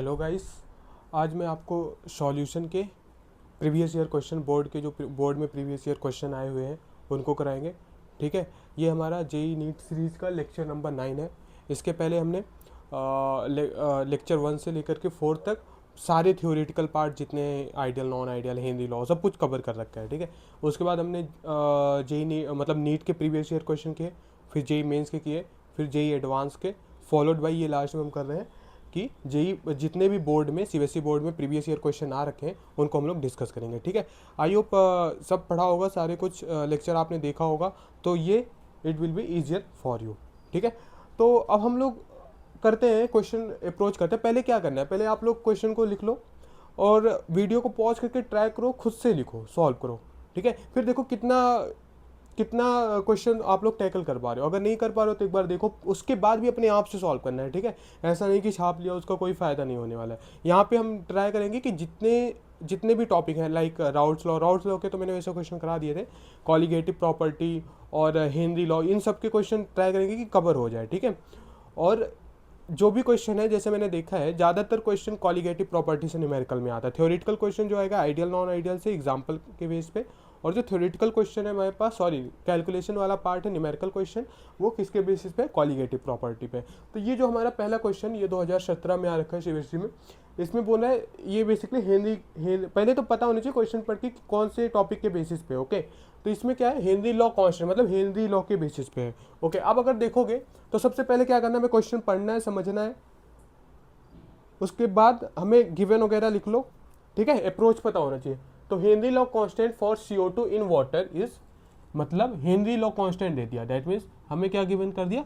Hello guys, आज मैं आपको सॉल्यूशन के प्रीवियस ईयर क्वेश्चन बोर्ड में प्रीवियस ईयर क्वेश्चन आए हुए हैं उनको कराएंगे। ठीक है, ये हमारा जेई नीट सीरीज़ का लेक्चर नंबर 9 है। इसके पहले हमने लेक्चर 1 से लेकर के 4 तक सारे थ्योरेटिकल पार्ट जितने ideal non ideal Hindi law सब कुछ कवर कर रखा है। ठीक है, उसके बाद हमने जेई मतलब नीट के प्रीवियस ईयर क्वेश्चन किए, फिर जेई मेंस के किए, फिर जेई एडवांस के, फॉलोड बाई ये लास्ट में हम कर रहे हैं कि जेई जितने भी बोर्ड में सीबीएसई बोर्ड में प्रीवियस ईयर क्वेश्चन आ रखे हैं उनको हम लोग डिस्कस करेंगे। ठीक है, आई होप सब पढ़ा होगा, सारे कुछ लेक्चर आपने देखा होगा, तो ये it will be easier for you. ठीक है, तो अब हम लोग करते हैं क्वेश्चन अप्रोच करते हैं। पहले क्या करना है, पहले आप लोग क्वेश्चन को लिख लो और वीडियो को पॉज करके ट्राई करो, खुद से लिखो, सॉल्व करो। ठीक है, फिर देखो कितना कितना क्वेश्चन आप लोग टैकल कर पा रहे हो। अगर नहीं कर पा रहे हो तो एक बार देखो, उसके बाद भी अपने आप से सॉल्व करना है। ठीक है, ऐसा नहीं कि छाप लिया उसका कोई फ़ायदा नहीं होने वाला है। यहाँ पे हम ट्राई करेंगे कि जितने जितने भी टॉपिक हैं, लाइक राउट्स लॉ के तो मैंने वैसे क्वेश्चन करा दिए थे, कॉलिगेटिव प्रॉपर्टी और हेनरी लॉ, इन सब के क्वेश्चन ट्राई करेंगे कि कवर हो जाए। ठीक है, और जो भी क्वेश्चन है, जैसे मैंने देखा है ज़्यादातर क्वेश्चन कॉलिगेटिव प्रॉपर्टी से न्यूमेरिकल में आता है। थ्योरेटिकल क्वेश्चन जो आएगा आइडियल नॉन आइडियल से एग्जांपल के बेस पे, और जो थ्योरेटिकल क्वेश्चन है हमारे पास, सॉरी कैलकुलेशन वाला पार्ट है न्यूमेरिकल क्वेश्चन, वो किसके बेसिस पे, कॉलिगेटिव प्रॉपर्टी पे। तो ये जो हमारा पहला क्वेश्चन ये 2017 में आ रखा है सीबीएसई में, इसमें बोला है ये बेसिकली पहले तो पता होना चाहिए क्वेश्चन पढ़ के कि कौन से टॉपिक के बेसिस पे। ओके, तो इसमें क्या है, हेनरी लॉ कांस्टेंट, मतलब हेनरी लॉ के बेसिस पे है। ओके, अब अगर देखोगे तो सबसे पहले क्या करना है, हमें क्वेश्चन पढ़ना है, समझना है, उसके बाद हमें गिवन वगैरह लिख लो। ठीक है, अप्रोच पता होना चाहिए। तो Henry law constant for CO2 in water is, मतलब हेनरी लॉ कांस्टेंट दे दिया, दैट मीन्स हमें क्या गिवन कर दिया,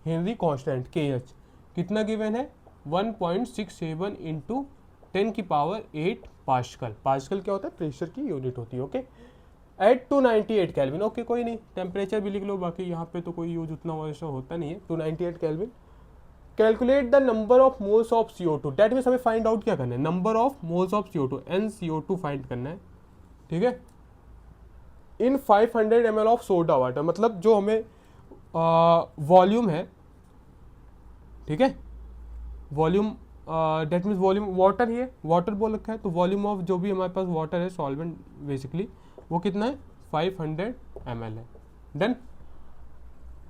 हेनरी कांस्टेंट KH कितना गिवन है, 1.67 इंटू 10⁸ पास्कल। पास्कल क्या होता है, प्रेशर की यूनिट होती है। Okay, eight 298 kelvin. ओके, कोई नहीं, टेम्परेचर भी लिख लो, बाकी यहाँ पे तो कोई यूज उतना वैसा होता नहीं है। 298 kelvin. Calculate the number of moles of CO2, that means हमें फाइंड आउट क्या करना है, number of moles of CO2, NCO2 find करना है। ठीक है, इन 500 ml ऑफ सोडा वाटर, मतलब जो हमें वॉल्यूम है। ठीक है, volume that means volume water, ये वाटर बोल रखा है, तो वॉल्यूम ऑफ जो भी हमारे पास वाटर है सॉल्वेंट बेसिकली, वो कितना है, 500 ml है। Done.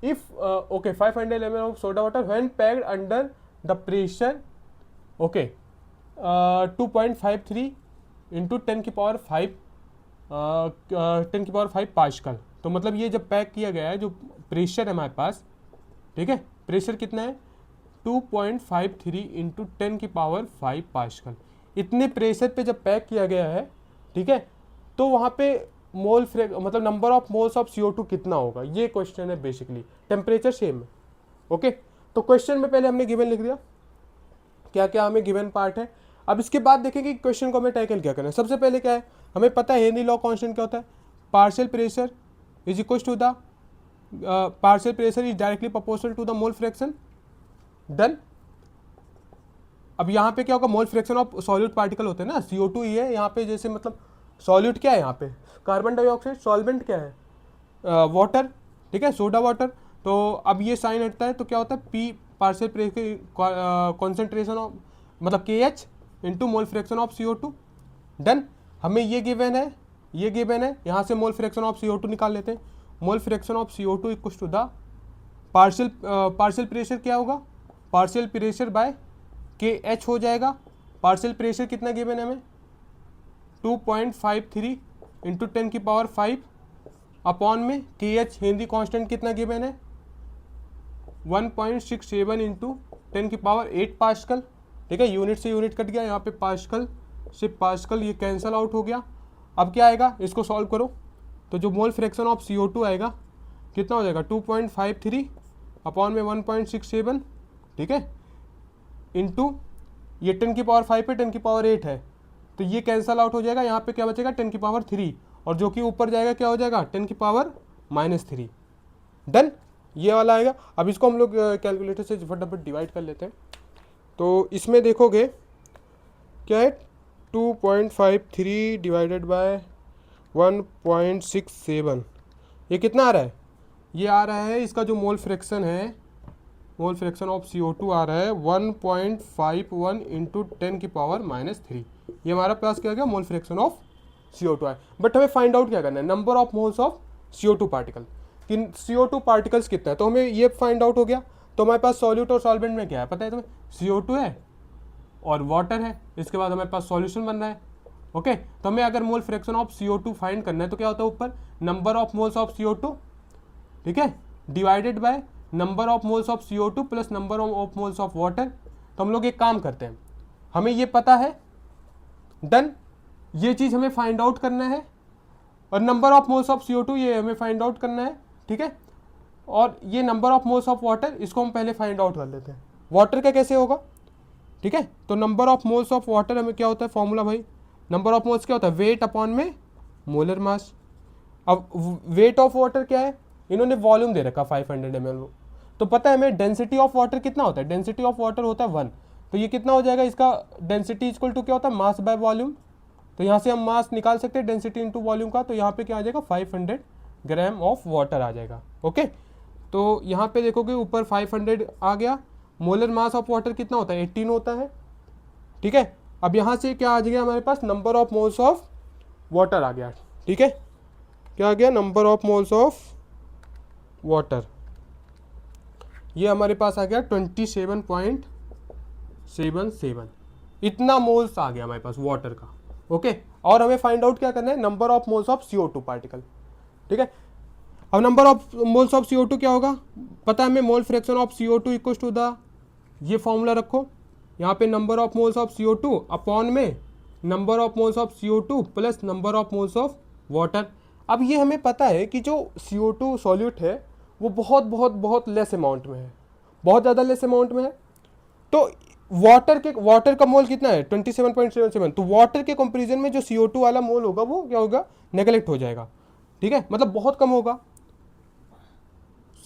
if okay, 500 ml of soda water when packed under the pressure, okay, 2.53 into 10⁵ 10⁵ pascal. तो मतलब ये जब पैक किया गया है, जो प्रेशर है हमारे पास, ठीक है, प्रेशर कितना है, 2.53 इंटू 10⁵ पास्कल। इतने प्रेशर पे जब पैक किया गया है, ठीक है, तो वहाँ पे मतलब number of moles of CO2 कितना होगा, ये क्वेश्चन है बेसिकली। टेम्परेचर सेम है। ओके, तो क्वेश्चन में पहले हमने गिवन लिख दिया, क्या क्या हमें गिवन पार्ट है। अब इसके बाद देखेंगे कि क्वेश्चन को हमें टैकल क्या करना है। सबसे पहले क्या है, हमें पता है हेनरी लॉ कांस्टेंट क्या होता है, partial pressure is equal to the partial pressure is directly proportional to the mole fraction. Done. अब यहाँ पे क्या होगा, mole fraction of solute particle होते हैं ना, CO2 ही है यहाँ पे, जैसे मतलब सॉल्यूट क्या है यहाँ पे, कार्बन डाइऑक्साइड, सॉल्वेंट क्या है, वाटर। ठीक है, सोडा वाटर। तो अब ये साइन हटता है तो क्या होता है, P पार्शियल कॉन्सेंट्रेशन ऑफ, मतलब KH into mole fraction of CO2। Done. हमें ये गिवन है, ये गिवन है, यहाँ से मोल फ्रैक्शन ऑफ CO2 निकाल लेते हैं। Mole fraction of CO2 equal to the partial pressure क्या होगा, पार्शियल प्रेशर बाय KH हो जाएगा। पार्शियल प्रेशर कितना गिवन है हमें, 2.53 इंटू 10⁵ अपॉन में KH हेनरी कांस्टेंट कितना गिवन है, 1.67 इंटू 10⁸ पास्कल। ठीक है, यूनिट से यूनिट कट गया, यहाँ पे पास्कल से पास्कल ये कैंसल आउट हो गया। अब क्या आएगा, इसको सॉल्व करो, तो जो मोल फ्रैक्शन ऑफ CO2 आएगा कितना हो जाएगा, 2.53 अपॉन में 1.67। ठीक है, इंटू ये 10⁵ पे 10⁸ है, तो ये कैंसल आउट हो जाएगा, यहाँ पे क्या बचेगा, 10⁵3, और जो कि ऊपर जाएगा क्या हो जाएगा, 10⁻⁻3। डन, ये वाला आएगा। अब इसको हम लोग कैलकुलेटर से फटाफट डिवाइड कर लेते हैं। तो इसमें देखोगे क्या है, 2.53 डिवाइडेड बाय 1.67, ये कितना आ रहा है, ये आ रहा है, इसका जो मोल फ्रैक्शन है मोल फ्रैक्शन ऑफ CO2 आ रहा है 1.51 इंटू 10⁻³ ये हमारा पास क्या गया मोल फ्रैक्शन ऑफ CO2 है। बट हमें फाइंड आउट क्या करना है, number of moles of CO2 particle, कि CO2 पार्टिकल्स कितना है, तो हमें ये फाइंड आउट हो गया। तो हमारे पास सॉल्यूट और सॉल्वेंट में क्या है पता है तुम्हें, CO2 है और वाटर है, इसके बाद हमारे पास सॉल्यूशन बन रहा है। ओके, तो हमें अगर मोल फ्रैक्शन ऑफ CO2 फाइंड करना है तो क्या होता है ऊपर number of moles of CO2, ठीक है, divided by number of moles of CO2 plus number of moles of water. तो हम लोग एक काम करते हैं, हमें ये पता है, डन, ये चीज़ हमें फाइंड आउट करना है, और number of moles of CO2 ये हमें फाइंड आउट करना है, ठीक है, और ये number of moles of water इसको हम पहले फाइंड आउट कर लेते हैं। वाटर का कैसे होगा, ठीक है, तो number of moles of water हमें क्या होता है फॉर्मूला भाई, नंबर ऑफ मोल्स क्या होता है वेट अपॉन में मोलर मास। अब वेट ऑफ वाटर क्या है, इन्होंने वॉल्यूम दे रखा 500 ml, तो पता है हमें डेंसिटी ऑफ वाटर कितना होता है, डेंसिटी ऑफ वाटर होता है 1, तो ये कितना हो जाएगा, इसका डेंसिटी इक्वल टू क्या होता है मास बाय वॉल्यूम। तो यहाँ से हम मास निकाल सकते हैं डेंसिटी इंटू वॉल्यूम का, तो यहाँ पे क्या आ जाएगा 500 ग्राम ऑफ वाटर आ जाएगा। ओके, तो यहाँ पे देखोगे ऊपर 500 आ गया, मोलर मास ऑफ वाटर कितना होता है 18 होता है, ठीक है। अब यहाँ से क्या आ जाएगा हमारे पास number of moles of water आ गया, ठीक है, क्या आ गया number of moles of water, ये हमारे पास आ गया 27.77, इतना मोल्स आ गया हमारे पास वाटर का। ओके, और हमें फाइंड आउट क्या करना है number of moles of CO2 particle, ठीक है। अब number of moles of CO2 क्या होगा पता है हमें, mole fraction of CO2 equal to the, ये फॉर्मूला रखो यहाँ पे, number of moles of CO2 upon में number of moles of CO2 plus number of moles of water. अब ये हमें पता है कि जो CO2 सॉल्यूट है वो बहुत बहुत बहुत लेस अमाउंट में है, बहुत ज़्यादा लेस अमाउंट में है, तो वाटर का मोल कितना है 27.77, तो वाटर के कंपैरिजन में जो CO2 वाला मोल होगा वो क्या होगा नेगलेक्ट हो जाएगा, ठीक है, मतलब बहुत कम होगा,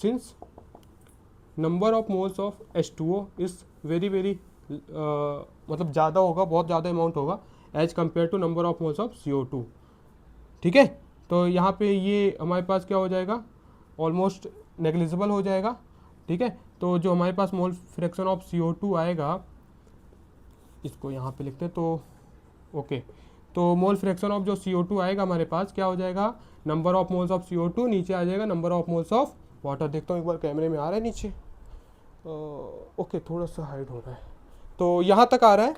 since number of moles of H2O is very very मतलब ज़्यादा होगा, बहुत ज़्यादा अमाउंट होगा as compare to number of moles of CO2, ठीक है। तो यहाँ पे ये हमारे पास क्या हो जाएगा ऑलमोस्ट नेग्लिजिबल हो जाएगा, ठीक है। तो जो हमारे पास मोल फ्रैक्शन ऑफ CO2 आएगा, इसको यहाँ पे लिखते हैं, तो ओके, तो मोल फ्रैक्शन ऑफ जो CO2 आएगा हमारे पास क्या हो जाएगा number of moles of CO2, नीचे आ जाएगा number of moles of water. देखता हूँ एक बार कैमरे में आ रहा है नीचे, ओके थोड़ा सा हाइड हो रहा है, तो यहाँ तक आ रहा है।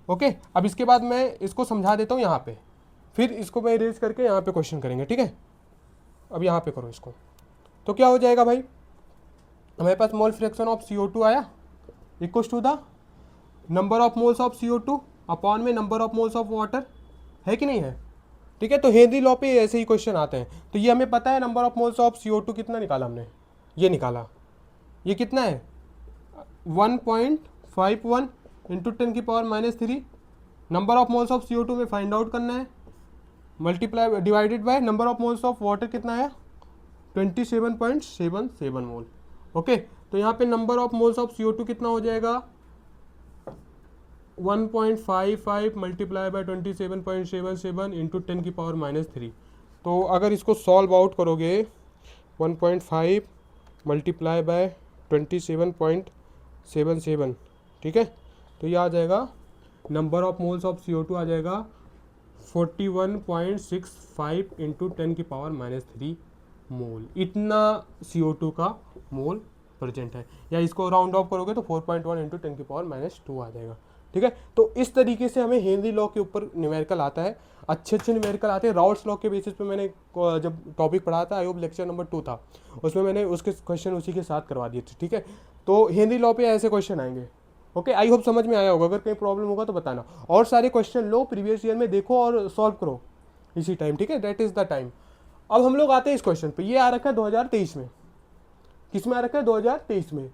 ओके, अब इसके बाद मैं इसको समझा देता हूँ यहाँ पे, फिर इसको मैं इरेज करके यहाँ पे क्वेश्चन करेंगे, ठीक है। अब यहाँ पे करो इसको, तो क्या हो जाएगा भाई हमारे पास मोल फ्रैक्शन ऑफ CO2 आया equal to the number of moles of CO2 upon में number of moles of water, है कि नहीं है, ठीक है। तो हेनरी लॉ पे ऐसे ही क्वेश्चन आते हैं, तो ये हमें पता है number of moles of CO2 कितना निकाला हमने, ये निकाला, ये कितना है 1.51 into 10⁻³ number of moles of CO2 में फाइंड आउट करना है, multiply divided by number of moles of water कितना है 27.77 मोल। ओके, तो यहाँ पे number of moles of CO2 कितना हो जाएगा 1.55 मल्टीप्लाई बाय 27.77 इंटू 10⁻³ तो अगर इसको सॉल्व आउट करोगे 1.5 मल्टीप्लाई बाय 27.77, ठीक है, तो ये आ जाएगा number of moles of CO2 आ जाएगा 41.65 इंटू 10⁻³ मोल, इतना CO2 का मोल प्रेजेंट है, या इसको राउंड ऑफ करोगे तो 4.1 इंटू 10⁻² आ जाएगा, ठीक है। तो इस तरीके से हमें हेनरी लॉ के ऊपर न्यूमेरिकल आता है, अच्छे अच्छे न्यूमेरिकल आते हैं। राउल्ट्स लॉ के बेसिस पे मैंने जब टॉपिक पढ़ा था, आई होप लेक्चर नंबर 2 था, उसमें मैंने उसके क्वेश्चन उसी के साथ करवा दिए थे, ठीक है। तो हेनरी लॉ पे ऐसे क्वेश्चन आएंगे, ओके, आई होप समझ में आया होगा, अगर कहीं प्रॉब्लम होगा तो बताना, और सारे क्वेश्चन लो प्रीवियस ईयर में देखो और सॉल्व करो इसी टाइम, ठीक है, दैट इज द टाइम। अब हम लोग आते हैं इस क्वेश्चन पे, ये आ रखा है 2023 में, किस में आ रखा है 2023 में,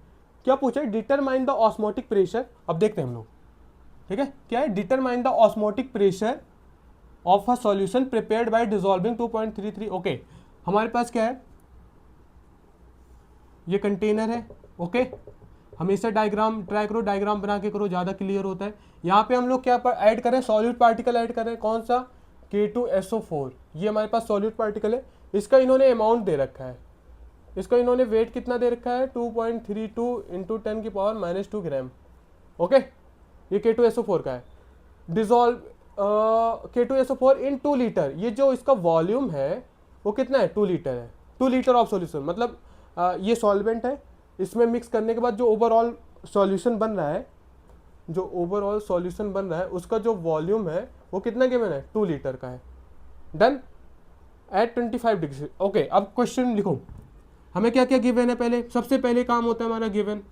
क्या पूछा है डिटरमाइन द ऑस्मोटिक प्रेशर। अब देखते हैं हम लोग, ठीक है, क्या है determine the osmotic pressure of a solution prepared by dissolving 2.33। Okay, हमारे पास क्या है, ये कंटेनर है, ओके, हमेशा डायग्राम ट्राई करो, डायग्राम बना के करो, ज़्यादा क्लियर होता है। यहाँ पे हम लोग क्या ऐड करें, सॉल्यूट पार्टिकल ऐड करें, कौन सा K2SO4, ये हमारे पास सॉल्यूट पार्टिकल है, इसका इन्होंने अमाउंट दे रखा है, इसका इन्होंने वेट कितना दे रखा है 2.32 इंटू 10⁻⁻2 ग्राम। ओके, ये K2SO4 का है। डिजोल्व K2SO4 इन 2 लीटर, ये जो इसका वॉल्यूम है वो कितना है 2 लीटर है। 2 लीटर ऑफ सॉल्यूशन मतलब ये सॉल्वेंट है, इसमें मिक्स करने के बाद जो ओवरऑल सॉल्यूशन बन रहा है, जो ओवरऑल सॉल्यूशन बन रहा है उसका जो वॉल्यूम है वो कितना गिवन है 2 लीटर का है। Done at 25 degree. ओके, अब क्वेश्चन लिखो, हमें क्या क्या गिवन है। पहले सबसे पहले काम होता है हमारा given,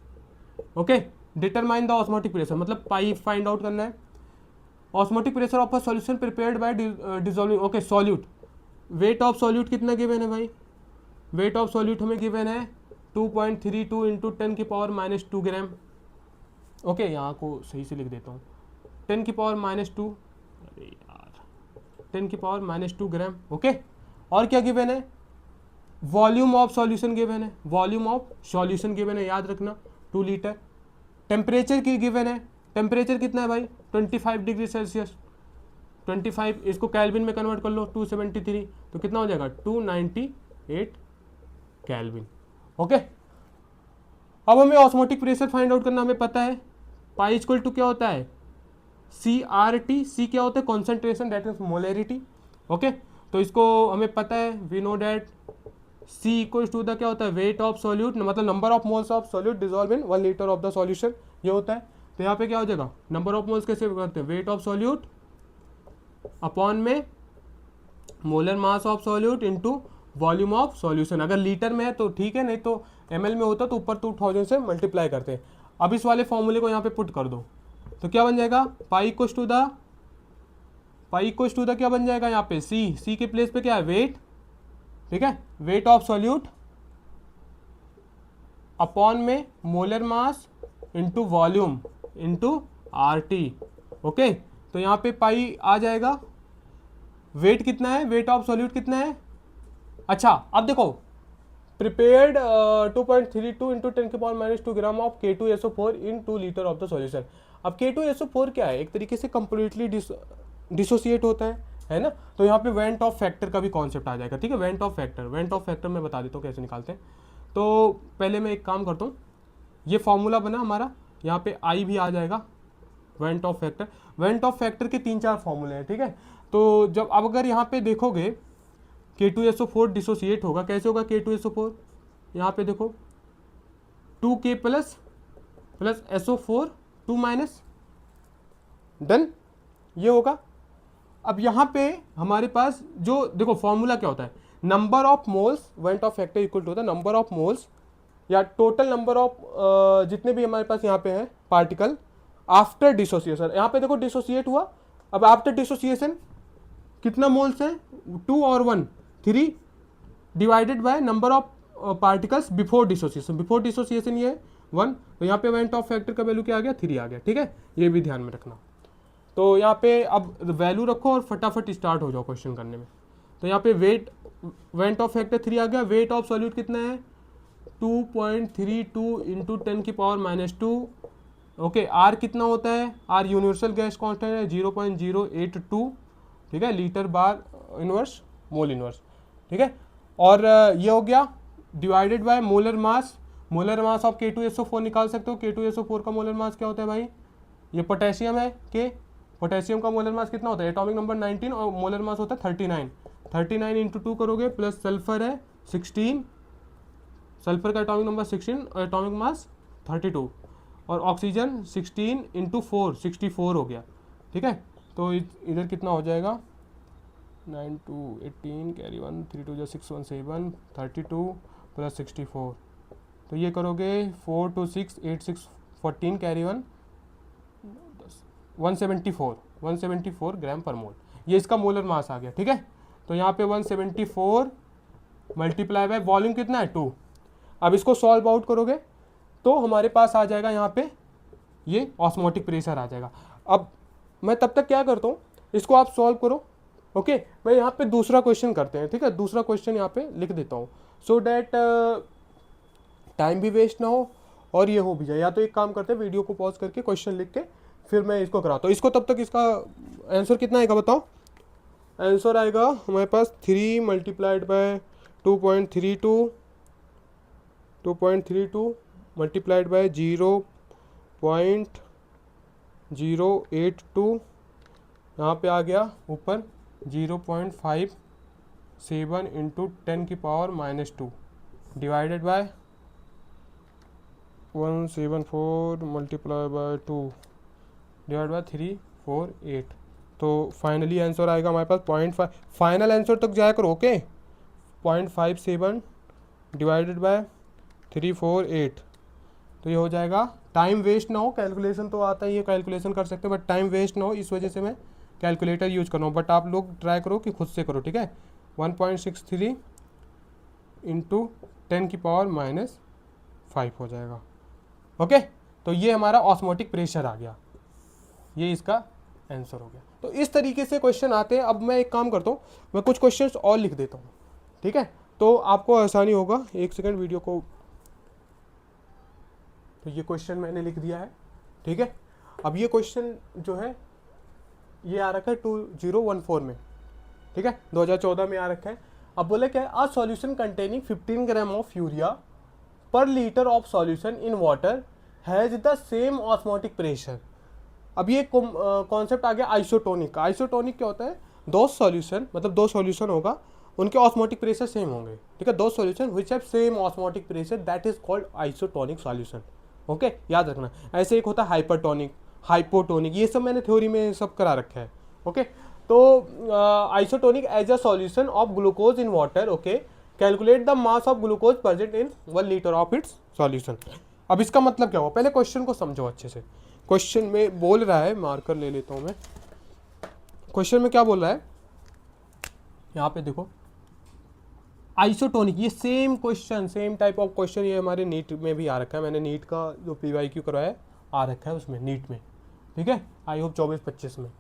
okay, determine the osmotic pressure, मतलब पाई फाइंड आउट करना है। Osmotic pressure of a solution prepared by dissolving, okay, solute. Wait of solute कितना गिवन है भाई, वेट ऑफ सॉल्यूट हमें गिवन है 2.32 इंटू 10⁻⁻2 ग्राम। ओके, यहाँ को सही से लिख देता हूँ 10⁻⁻2, अरे यार 10⁻⁻2 ग्राम। ओके, और क्या गिवन है, वॉल्यूम ऑफ सॉल्यूशन गिवन है, वॉल्यूम ऑफ सॉल्यूशन गिवन है, याद रखना 2 लीटर। टेम्परेचर की गिवन है, टेम्परेचर कितना है भाई 25 डिग्री सेल्सियस। 25 इसको कैल्विन में कन्वर्ट कर लो 273, तो कितना हो जाएगा 298 कैल्विन। ओके, अब हमें ऑस्मोटिक प्रेशर फाइंड आउट करना, हमें पता है पाई इक्वल टू क्या होता है CRT। सी क्या होता है concentration, that is molarity. Okay, तो इसको हमें पता है, we know that C equals to the क्या होता है वेट ऑफ सॉल्यूट, मतलब number of moles of solute dissolve in 1 litre of the solution, ये होता है। तो यहाँ पे क्या हो जाएगा नंबर ऑफ मोल्स कैसे करते हैं, वेट ऑफ सॉल्यूट अपॉन में molar mass of solute into volume of solution. अगर लीटर में है तो ठीक है, नहीं तो ml में होता तो ऊपर 2000 से मल्टीप्लाई करते हैं। अब इस वाले फॉर्मूले को यहाँ पे पुट कर दो तो क्या बन जाएगा पाई इक्वल्स टू द क्या बन जाएगा यहाँ पे सी के प्लेस पे क्या है वेट, ठीक है, वेट ऑफ सॉल्यूट अपॉन में molar mass into volume into RT। Okay, तो यहाँ पे पाई आ जाएगा, वेट कितना है, वेट ऑफ सॉल्यूट कितना है। अच्छा, अब देखो prepared 2.32 into 10⁻⁻2 gram of K2SO4 in 2 litre of the solution. अब K2SO4 क्या है, एक तरीके से कंप्लीटली डिसोसिएट होता है ना। तो यहाँ पे वेंट ऑफ फैक्टर का भी कॉन्सेप्ट आ जाएगा, ठीक है। वेंट ऑफ फैक्टर मैं बता देता हूँ कैसे निकालते हैं। तो पहले मैं एक काम करता हूँ, ये फॉर्मूला बना हमारा, यहाँ पे आई भी आ जाएगा वेंट ऑफ फैक्टर के 3-4 फॉर्मूले हैं, ठीक है। तो जब अब अगर यहाँ पे देखोगे K2SO4 डिसोसिएट होगा, कैसे होगा K2SO4, यहाँ पे देखो 2K plus SO4 2 minus, done, ये होगा। अब यहाँ पे हमारे पास जो देखो फॉर्मूला क्या होता है, number of moles van't Hoff factor equal to the number of moles या टोटल नंबर ऑफ जितने भी हमारे पास यहाँ पे हैं पार्टिकल आफ्टर डिसोसिएशन। यहाँ पे देखो डिसोसिएट हुआ, अब आफ्टर डिसोसिएशन कितना मोल्स है 2 और 1 3 divided by number of particles before dissociation ये 1, तो यहाँ पे वेंट ऑफ फैक्टर का वैल्यू क्या आ गया 3 आ गया, ठीक है, ये भी ध्यान में रखना। तो यहाँ पे अब वैल्यू रखो और फटाफट स्टार्ट हो जाओ क्वेश्चन करने में। तो यहाँ पे वेंट ऑफ फैक्टर 3 आ गया, वेट ऑफ सॉल्यूट कितना है 2.32 इंटू 10⁻⁻2। ओके, आर कितना होता है, आर यूनिवर्सल गैस कांस्टेंट है 0.082, ठीक है, लीटर बार इनवर्स मोल इनवर्स, ठीक है। और ये हो गया divided by molar mass of K2SO4 निकाल सकते हो। K2SO4 का मोलर मास क्या होता है भाई, ये पोटेशियम है के, पोटेशियम का मोलर मास कितना होता है एटॉमिक नंबर 19 और मोलर मास होता है 39 इंटू 2 करोगे, प्लस सल्फर है 16, सल्फर का एटॉमिक नंबर 16 और एटॉमिक मास 32, और ऑक्सीजन 16 इंटू 4 64 हो गया, ठीक है। तो इधर कितना हो जाएगा 9 2 18 कैरी 1 3 2 6 1 7 32 प्लस 64, तो ये करोगे 4 2 6 8 6 14 कैरी 1 174 ग्राम पर मोल, ये इसका मोलर मास आ गया, ठीक है। तो यहाँ पे 174 मल्टीप्लाई बाय वॉल्यूम कितना है 2। अब इसको सॉल्व आउट करोगे तो हमारे पास आ जाएगा यहाँ पे ये ऑस्मोटिक प्रेशर आ जाएगा। अब मैं तब तक क्या करता हूँ, इसको आप सॉल्व करो, ओके। मैं यहाँ पे दूसरा क्वेश्चन करते हैं, ठीक है, दूसरा क्वेश्चन यहाँ पे लिख देता हूँ सो डैट टाइम भी वेस्ट ना हो और ये हो भी जाए। या तो एक काम करते हैं, वीडियो को पॉज करके क्वेश्चन लिख के फिर मैं इसको कराता हूँ। इसको तब तक इसका आंसर कितना आएगा बताओ, आंसर आएगा हमारे पास 3 मल्टीप्लाइड बाय 2.32 2.32 मल्टीप्लाइड बाय 0.082, यहाँ पे आ गया ऊपर 0.57 into 10⁻⁻² divided by 174 multiply by 2 divide by 348। तो फाइनली आंसर आएगा हमारे पास 0.5, फाइनल आंसर तक जाया करो ओके। 0.57 डिवाइडेड बाय 348, तो ये हो जाएगा। टाइम वेस्ट ना हो, कैलकुलेशन तो आता ही है, कैलकुलेशन कर सकते हो, बट टाइम वेस्ट ना हो इस वजह से मैं कैलकुलेटर यूज कर रहा हूँ, बट आप लोग ट्राई करो कि खुद से करो, ठीक है। 1.63 इंटू 10⁻⁻5 हो जाएगा ओके। तो ये हमारा ऑस्मोटिक प्रेशर आ गया, ये इसका आंसर हो गया। तो इस तरीके से क्वेश्चन आते हैं। अब मैं एक काम करता हूँ, मैं कुछ क्वेश्चंस और लिख देता हूँ, ठीक है, तो आपको आसानी होगा। एक सेकंड वीडियो को, तो ये क्वेश्चन मैंने लिख दिया है, ठीक है। अब ये क्वेश्चन जो है ये आ रखा है 2014 में, ठीक है, 2014 में आ रखा है। अब बोले क्या है, a solution containing 15 gram of urea per litre of solution in water has the same osmotic pressure. अब ये कॉन्सेप्ट आ गया आइसोटोनिक का। आइसोटोनिक क्या होता है, दो सॉल्यूशन, मतलब दो सॉल्यूशन होगा, उनके ऑस्मोटिक प्रेशर सेम होंगे, ठीक है। दो solution which have same osmotic pressure, that is called isotonic solution okay, याद रखना। ऐसे एक होता है हाइपरटोनिक, हाइपोटोनिक, ये सब मैंने थ्योरी में सब करा रखा है ओके। तो isotonic as a solution of glucose in water okay, calculate the mass of glucose present in 1 litre of its solution. अब इसका मतलब क्या हुआ, पहले क्वेश्चन को समझो अच्छे से। क्वेश्चन में बोल रहा है, मार्कर ले लेता हूं मैं, क्वेश्चन में क्या बोल रहा है, यहाँ पे देखो आइसोटोनिक, ये same question, same type of question ये हमारे नीट में भी आ रखा है। मैंने नीट का जो PYQ करवाया है आ रखा है उसमें, नीट में, ठीक है, आई होप 24-25 में।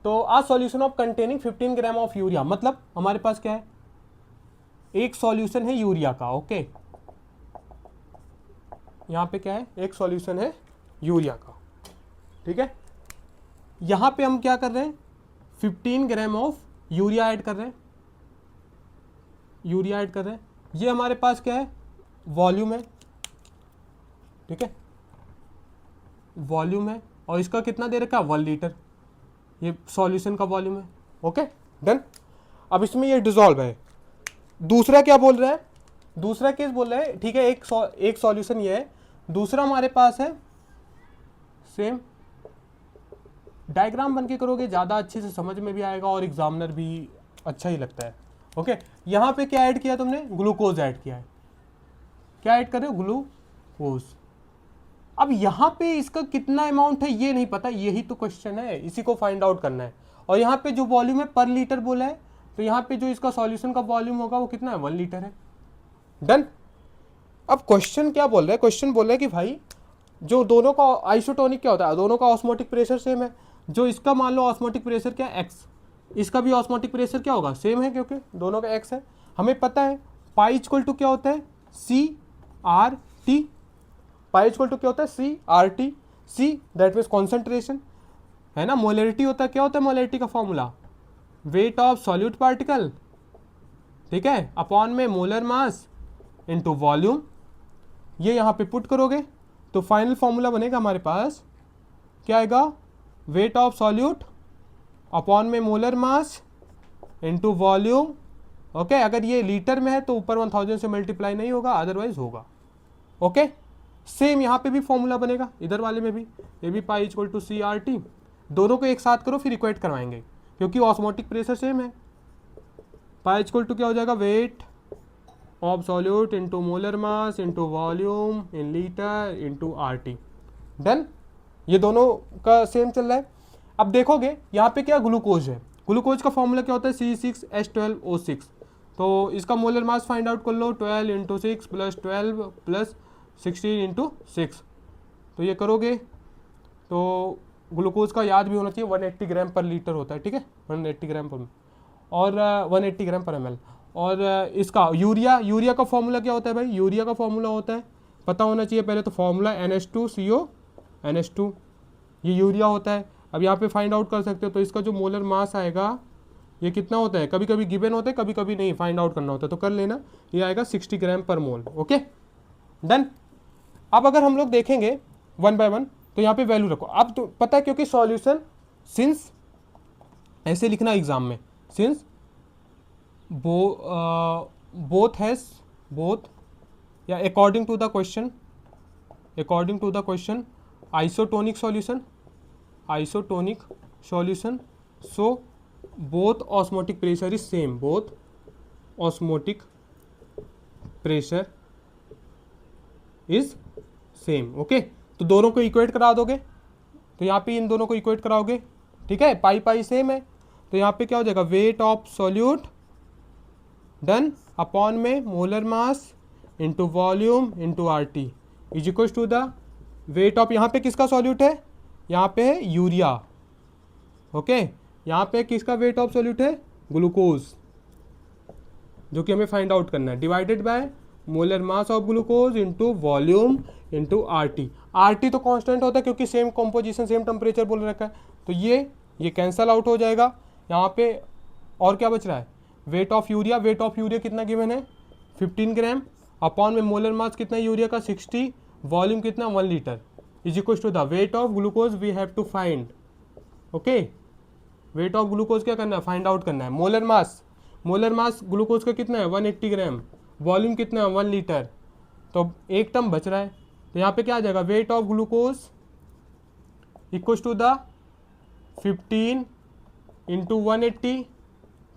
तो a solution of containing 15 gram of urea, मतलब हमारे पास क्या है, एक सॉल्यूशन है यूरिया का ओके, यहाँ पे क्या है, एक सॉल्यूशन है यूरिया का, ठीक है। यहाँ पे हम क्या कर रहे हैं, 15 ग्राम ऑफ यूरिया ऐड कर रहे हैं, यूरिया ऐड कर रहे हैं। ये हमारे पास क्या है, वॉल्यूम है, ठीक है, वॉल्यूम है, और इसका कितना दे रखा है, 1 लीटर, ये सॉल्यूशन का वॉल्यूम है ओके, डन। अब इसमें ये डिसॉल्व है। दूसरा क्या बोल रहा है, दूसरा केस बोल रहा है, ठीक है, एक सॉल्यूशन ये है, दूसरा हमारे पास है सेम। डायग्राम बन के करोगे ज़्यादा अच्छे से समझ में भी आएगा और एग्जामिनर भी अच्छा ही लगता है ओके। यहाँ पे क्या ऐड किया तुमने, ग्लूकोज ऐड किया है, क्या ऐड कर रहे हो, ग्लूकोज। अब यहाँ पे इसका कितना अमाउंट है ये नहीं पता, यही तो क्वेश्चन है, इसी को फाइंड आउट करना है। और यहाँ पे जो वॉल्यूम है पर लीटर बोला है, तो यहाँ पे जो इसका सॉल्यूशन का वॉल्यूम होगा वो कितना है, 1 लीटर है, डन। अब क्वेश्चन क्या बोल रहा है, क्वेश्चन बोल रहा है कि भाई जो दोनों का आइसोटोनिक क्या होता है, दोनों का ऑस्मोटिक प्रेशर सेम है। जो इसका मान लो ऑस्मोटिक प्रेशर क्या है, एक्स, इसका भी ऑस्मोटिक प्रेशर क्या होगा, सेम है, क्योंकि दोनों का एक्स है। हमें पता है पाई इक्वल टू क्या होता है, CRT, पाई इक्वल टू क्या होता है, CRT, C that means concentration है ना, मोलरिटी होता है, क्या होता है मोलरिटी का formula, wait of solute particle, ठीक है, अपॉन में मोलर मास इनटू वॉल्यूम। ये यहाँ पे पुट करोगे तो फाइनल फॉर्मूला बनेगा हमारे पास, क्या आएगा, वेट ऑफ सॉल्यूट अपॉन में molar mass into volume okay. अगर ये लीटर में है तो ऊपर 1000 से मल्टीप्लाई नहीं होगा, अदरवाइज होगा ओके। सेम यहाँ पे भी फॉर्मूला बनेगा, इधर वाले में भी, ये भी पाई इक्वल टू CRT। दोनों को एक साथ करो फिर इक्वेट करवाएंगे, क्योंकि ऑस्मोटिक प्रेशर सेम है। पाई इक्वल टू क्या हो जाएगा, weight of solute into molar mass into volume in litre into RT, done. ये दोनों का सेम चल रहा है। अब देखोगे यहाँ पे क्या ग्लूकोज है, ग्लूकोज का फॉर्मूला क्या होता है, C6H12O6। तो इसका मोलर मास फाइंड आउट कर लो, 12 इंटू 6 प्लस 12 प्लस 16 इंटू 6। तो ये करोगे तो ग्लूकोज का याद भी होना चाहिए, 180 ग्राम पर लीटर होता है, ठीक है, 180 ग्राम पर, और 180 ग्राम पर ml। और इसका यूरिया का फॉर्मूला क्या होता है भाई, यूरिया का फॉर्मूला होता है, पता होना चाहिए पहले तो, फॉर्मूला NH2CO NH2, ये यूरिया होता है। अब यहाँ पे फाइंड आउट कर सकते हो, तो इसका जो मोलर मास आएगा ये कितना होता है, कभी कभी गिवन होता है, कभी कभी नहीं, फाइंड आउट करना होता है, तो कर लेना, ये आएगा 60 ग्राम पर मोल ओके। डन। अब अगर हम लोग देखेंगे वन बाय वन तो यहाँ पे वैल्यू रखो। अब तो पता है क्योंकि सॉल्यूशन सिंस ऐसे लिखना एग्जाम में, सिंस बोथ हैज बोथ या according to the question, according to the question isotonic solution, isotonic solution, so both osmotic pressure is same, both osmotic pressure is same. Okay, तो दोनों को equate करा दोगे, तो यहाँ पे इन दोनों को इक्वेट कराओगे, ठीक है, पाई पाई सेम है, तो यहाँ पे क्या हो जाएगा, weight of solute done upon में molar mass into volume into R T is equal to the weight of, यहाँ पे किसका सॉल्यूट है, यहाँ पे है यूरिया। ओके, यहाँ पे किसका वेट ऑफ सॉल्यूट है, ग्लूकोज, जो कि हमें फाइंड आउट करना है, divided by molar mass of glucose into volume into R T. R T तो कांस्टेंट होता है क्योंकि सेम कॉम्पोजिशन सेम टेम्परेचर बोल रखा है, तो ये कैंसल आउट हो जाएगा। यहाँ पे और क्या बच रहा है, weight of urea, weight of urea कितना गिवन है 15 ग्राम, अपॉन में मोलर मास कितना यूरिया का 60, वॉल्यूम कितना 1 litre, is equal to the weight of glucose we have to find. Okay, weight of glucose क्या करना है, फाइंड आउट करना है। मोलर मास ग्लूकोज का कितना है 180 ग्राम, वॉल्यूम कितना है 1 लीटर, तो एक टर्म बच रहा है, तो यहाँ पे क्या आ जाएगा, weight of glucose equal to the 15 into 180,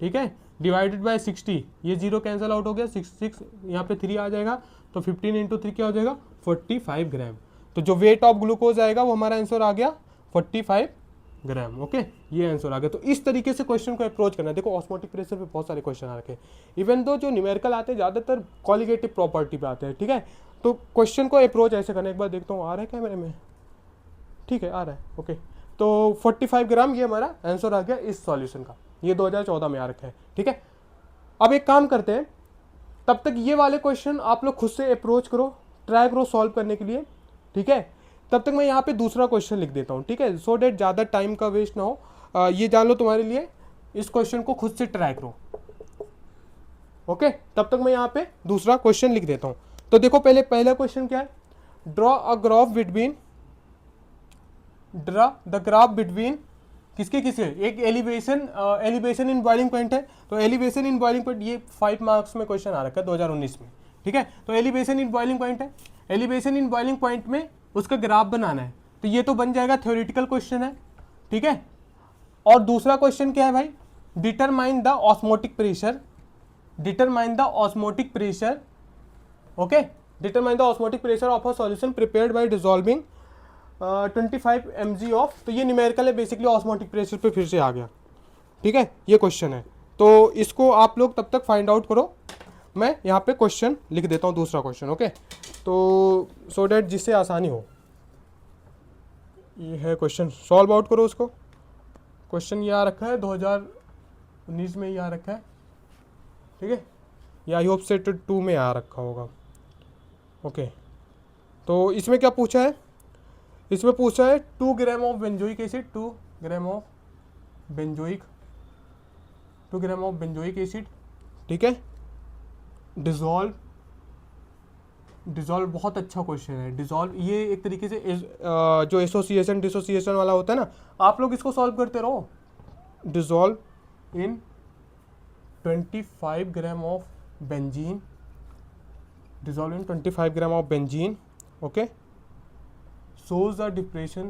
ठीक है, डिवाइडेड बाय 60, ये जीरो कैंसिल आउट हो गया, 6 यहाँ पे 3 आ जाएगा, तो 15 इंटू 3 क्या हो जाएगा 45 ग्राम। तो जो वेट ऑफ ग्लूकोज आएगा वो हमारा आंसर आ गया 45 ग्राम। ओके, ये आंसर आ गया। तो इस तरीके से क्वेश्चन को अप्रोच करना है। देखो ऑस्मोटिक प्रेशर पे बहुत सारे क्वेश्चन आ रखे हैं, इवन दो जो न्यूमेरिकल आते हैं ज़्यादातर क्वालिटेटिव प्रॉपर्टी पे आते हैं, ठीक है, तो क्वेश्चन को अप्रोच ऐसे करना। एक बार देखता हूँ आ रहा है कैमरे में, ठीक है आ रहा है। ओके, तो 45 ग्राम ये हमारा आंसर आ गया इस सॉल्यूशन का, ये 2014 में आ रखा है, ठीक है। अब एक काम करते हैं, तब तक ये वाले क्वेश्चन आप लोग खुद से अप्रोच करो, ट्राई करो सॉल्व करने के लिए, ठीक है। तब तक मैं यहाँ पे दूसरा क्वेश्चन लिख देता हूँ, ठीक है, सो डेट ज़्यादा टाइम का वेस्ट ना हो। ये जान लो तुम्हारे लिए, इस क्वेश्चन को खुद से ट्राई करो। ओके, तब तक मैं यहाँ पे दूसरा क्वेश्चन लिख देता हूँ। तो देखो पहला क्वेश्चन क्या है, draw a graph between, draw the graph between किसके एक एलिवेशन इन बॉइलिंग पॉइंट है, तो एलिवेशन इन बॉइलिंग पॉइंट ये 5 मार्क्स में क्वेश्चन आ रखा है 2019 में, ठीक है। तो एलिवेशन इन बॉइलिंग पॉइंट है, एलिवेशन इन बॉइलिंग पॉइंट में उसका ग्राफ बनाना है, तो ये तो बन जाएगा थ्योरेटिकल क्वेश्चन है, ठीक है। और दूसरा क्वेश्चन क्या है भाई, determine the osmotic pressure, determine the osmotic pressure, okay, determine the osmotic pressure of a solution prepared by dissolving 25 mg of, तो ये न्यूमेरिकल है बेसिकली, ऑस्मोटिक प्रेशर पे फिर से आ गया, ठीक है, ये क्वेश्चन है। तो इसको आप लोग तब तक फाइंड आउट करो, मैं यहाँ पे क्वेश्चन लिख देता हूँ दूसरा क्वेश्चन। ओके, तो सो डैट जिससे आसानी हो, ये है क्वेश्चन, सॉल्व आउट करो उसको। क्वेश्चन ये आ रखा है 2019 में, ये आ रखा है, ठीक है, या आई होप सेट 2 में आ रखा होगा। ओके, तो इसमें क्या पूछा है, इसमें पूछा है 2 ग्राम of benzoic acid, 2 gram of benzoic, 2 gram of benzoic acid, ठीक है, डिजॉल्व बहुत अच्छा क्वेश्चन है डिजॉल्व, ये एक तरीके से जो एसोसिएशन डिसोसिएशन वाला होता है ना, आप लोग इसको सॉल्व करते रहो। Dissolve in 25 gram of benzene, dissolve in 25 gram of benzene, okay, shows a depression,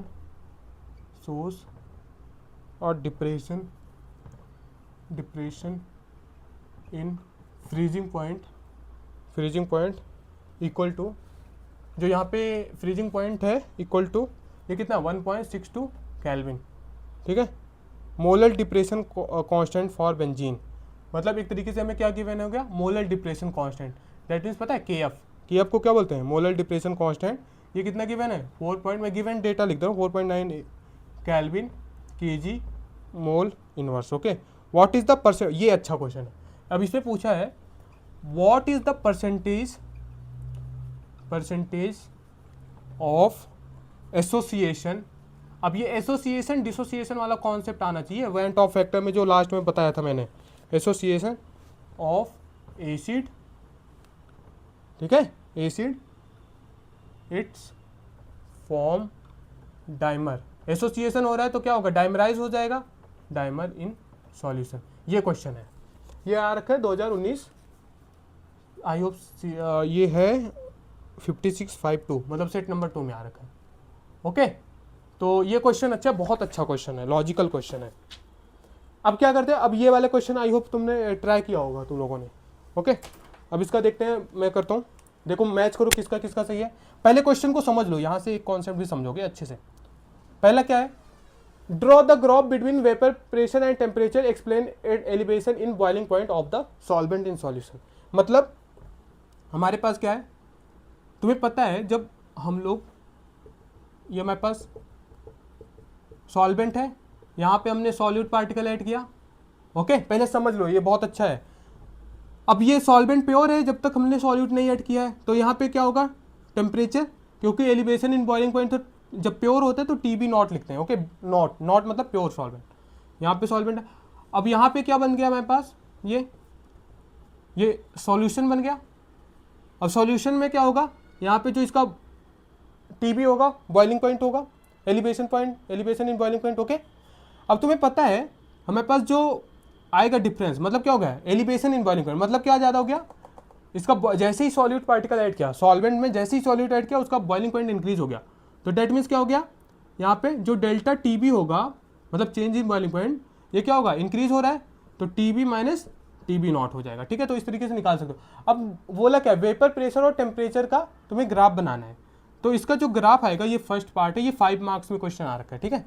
shows a depression in freezing point equal to, जो यहाँ पे फ्रीजिंग पॉइंट है इक्वल टू ये कितना 1.62 केल्विन, ठीक है, molar depression constant for benzene, मतलब एक तरीके से हमें क्या गिवन हो गया, molar depression constant, that means पता है केएफ को क्या बोलते हैं, मोलर डिप्रेशन कांस्टेंट, ये कितना गिवन है 4 पॉइंट, मैं गिवन डेटा लिख दे रहा हूँ 4.9 kelvin KG mole inverse. Okay, what is the percent, ये अच्छा क्वेश्चन है। अब इसमें पूछा है what is the percentage of association. अब ये एसोसिएशन डिसोसिएशन वाला कॉन्सेप्ट आना चाहिए, वेंट ऑफ फैक्टर में जो लास्ट में बताया था मैंने, एसोसिएशन ऑफ एसिड, ठीक है, acid it's form dimer, association हो रहा है तो क्या होगा, डाइमराइज हो जाएगा, डाइमर इन सॉल्यूशन। ये क्वेश्चन है, ये आ रखा है 2019, आई होप ये है 5652, मतलब सेट नंबर 2 में आ रखा है। ओके, तो ये क्वेश्चन अच्छा, बहुत अच्छा क्वेश्चन है, लॉजिकल क्वेश्चन है। अब क्या करते हैं, अब ये वाले क्वेश्चन आई होप तुमने ट्राई किया होगा तुम लोगों ने। ओके, अब इसका देखते हैं, मैं करता हूँ, देखो मैच करो किसका किसका सही है। पहले क्वेश्चन को समझ लो, यहाँ से एक कॉन्सेप्ट भी समझोगे अच्छे से। पहला क्या है, draw the graph between vapour pressure and temperature, explain elevation in boiling point of the solvent in solution. मतलब हमारे पास क्या है, तुम्हें पता है जब हम लोग, ये हमारे पास सॉल्वेंट है, यहाँ पे हमने सॉल्यूट पार्टिकल ऐड किया। ओके, पहले समझ लो, ये बहुत अच्छा है। अब ये सॉल्वेंट प्योर है जब तक हमने सॉल्यूट नहीं ऐड किया है, तो यहाँ पे क्या होगा, टेम्परेचर, क्योंकि एलिवेशन इन बॉइलिंग पॉइंट तो जब प्योर होता है तो टीबी नॉट लिखते हैं। ओके, नॉट नॉट मतलब प्योर सॉल्वेंट, यहाँ पे सॉल्वेंट है। अब यहाँ पे क्या बन गया हमारे पास, ये सॉल्यूशन बन गया। अब सॉल्यूशन में क्या होगा, यहाँ पे जो इसका टीबी होगा, बॉइलिंग पॉइंट होगा, elevation point, elevation in boiling point. Okay, अब तुम्हें पता है हमारे पास जो आएगा डिफरेंस, मतलब क्या हो गया, एलिवेशन इन बॉइलिंग पॉइंट, मतलब क्या ज़्यादा हो गया, इसका जैसे ही सॉल्यूट पार्टिकल ऐड किया सॉल्वेंट में, जैसे ही सॉल्यूट ऐड किया उसका बॉइलिंग पॉइंट इंक्रीज हो गया। तो डेट मीन्स क्या हो गया, यहाँ पे जो डेल्टा टीबी होगा, मतलब चेंज इन बॉइलिंग पॉइंट, ये क्या होगा, इंक्रीज हो रहा है, तो टीबी माइनस टीबी नॉट हो जाएगा। ठीक है, तो इस तरीके से निकाल सकते हो। अब बोला क्या, वेपर प्रेशर और टेम्परेचर का तुम्हें ग्राफ बनाना है, तो इसका जो ग्राफ आएगा, ये फर्स्ट पार्ट है, ये 5 मार्क्स में क्वेश्चन आ रखा है। ठीक है,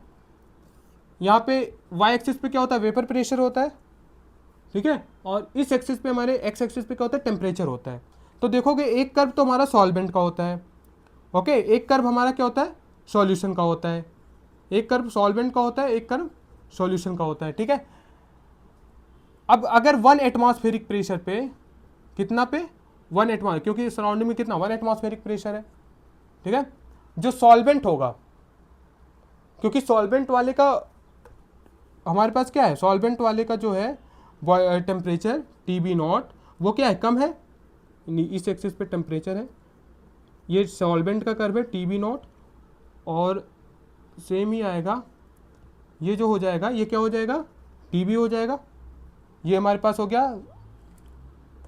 यहाँ पे वाई एक्सिस पे क्या होता है, वेपर प्रेशर होता है, ठीक है, और इस एक्सिस पे हमारे एक्स एक्सिस पे क्या होता है, टेम्परेचर होता है। तो देखोगे एक कर्व तो हमारा सॉल्वेंट का होता है, ओके, एक कर्व हमारा क्या होता है, सॉल्यूशन का होता है, एक कर्व सॉल्वेंट का होता है, एक कर्व सॉल्यूशन का होता है। ठीक है, अब अगर 1 एटमॉस्फेरिक प्रेशर पे, कितना पे, 1 एटमॉस्फेरिक, क्योंकि सराउंडिंग में कितना 1 एटमॉस्फेरिक प्रेशर है। ठीक है, जो सॉल्वेंट होगा, क्योंकि सॉल्वेंट वाले का हमारे पास क्या है, सॉल्वेंट वाले का जो है टेम्परेचर टीबी नॉट, वो क्या है, कम है, इस एक्सिस पे टेम्परेचर है, ये सॉल्वेंट का कर्व है टीबी नॉट, और सेम ही आएगा, ये जो हो जाएगा, ये क्या हो जाएगा, टीबी हो जाएगा। ये हमारे पास हो गया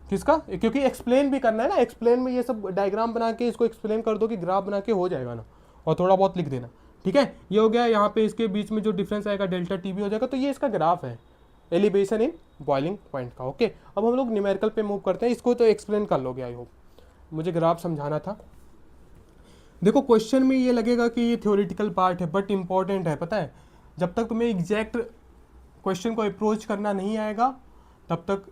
किसका, क्योंकि एक्सप्लेन भी करना है ना, एक्सप्लेन में ये सब डायग्राम बना के इसको एक्सप्लेन कर दो कि ग्राफ बना के हो जाएगा ना, और थोड़ा बहुत लिख देना। ठीक है, ये हो गया, यहाँ पे इसके बीच में जो डिफरेंस आएगा डेल्टा टीबी हो जाएगा। तो ये इसका ग्राफ है एलिवेशन इन बॉइलिंग पॉइंट का। ओके, अब हम लोग न्यूमेरिकल पे मूव करते हैं, इसको तो एक्सप्लेन कर लोगे, आई होप, मुझे ग्राफ समझाना था। देखो क्वेश्चन में ये लगेगा कि ये थ्योरेटिकल पार्ट है, बट इंपॉर्टेंट है, पता है, जब तक तुम्हें एग्जैक्ट क्वेश्चन को अप्रोच करना नहीं आएगा तब तक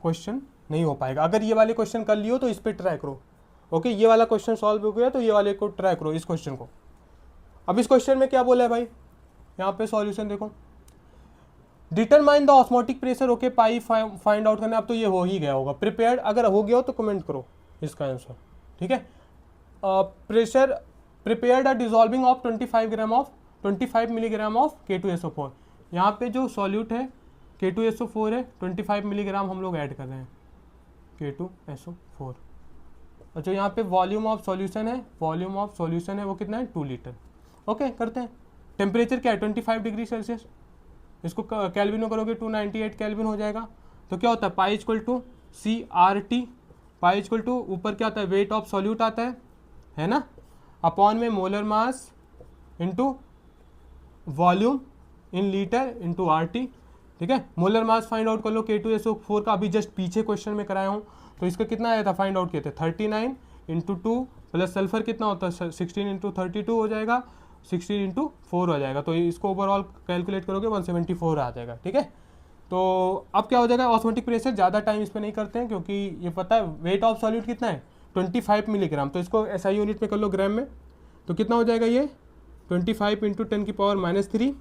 क्वेश्चन नहीं हो पाएगा। अगर ये वाले क्वेश्चन कर लियो तो इस पर ट्राई करो। ओके, ये वाला क्वेश्चन सॉल्व हो गया तो ये वाले को ट्राई करो, इस क्वेश्चन को। अब इस क्वेश्चन में क्या बोला है भाई, यहाँ पे सॉल्यूशन देखो, determine the osmotic pressure. Okay, pi find out करना, अब तो ये हो ही गया होगा, प्रिपेयर्ड अगर हो गया हो तो कमेंट करो इसका आंसर। ठीक है, pressure prepared a dissolving of 25 milligram of K2SO4। यहाँ पे जो सॉल्यूट है K2SO4 है, 25 मिलीग्राम हम लोग ऐड कर रहे हैं K2SO4, और जो यहाँ पे वॉल्यूम ऑफ सॉल्यूशन है, वो कितना है, 2 लीटर। ओके, करते हैं। टेम्परेचर क्या है, 25 डिग्री सेल्सियस, इसको कैल्विन में करोगे 298 कैल्विन हो जाएगा। तो क्या होता है, pi equal to CRT, pi equal to ऊपर क्या आता है, वेट ऑफ सॉल्यूट आता है ना, अपॉन में molar mass into volume in litre into RT। ठीक है, मोलर मास फाइंड आउट कर लो K2SO4 का, अभी जस्ट पीछे क्वेश्चन में कराया हूँ, तो इसका कितना आया था, फाइंड आउट किए थे 39 इंटू 2, प्लस सल्फर कितना होता है 16 इंटू 32 हो जाएगा, 16 इंटू 4 हो जाएगा, तो इसको ओवरऑल कैलकुलेट करोगे 174 आ जाएगा। ठीक है, तो अब क्या हो जाएगा, ऑस्मोटिक प्रेशर, ज़्यादा टाइम इस पर नहीं करते हैं क्योंकि ये पता है वेट ऑफ सॉल्यूट कितना है 25 मिलीग्राम, तो इसको SI यूनिट में कर लो ग्राम में, तो कितना हो जाएगा ये 25 इंटू 10⁻³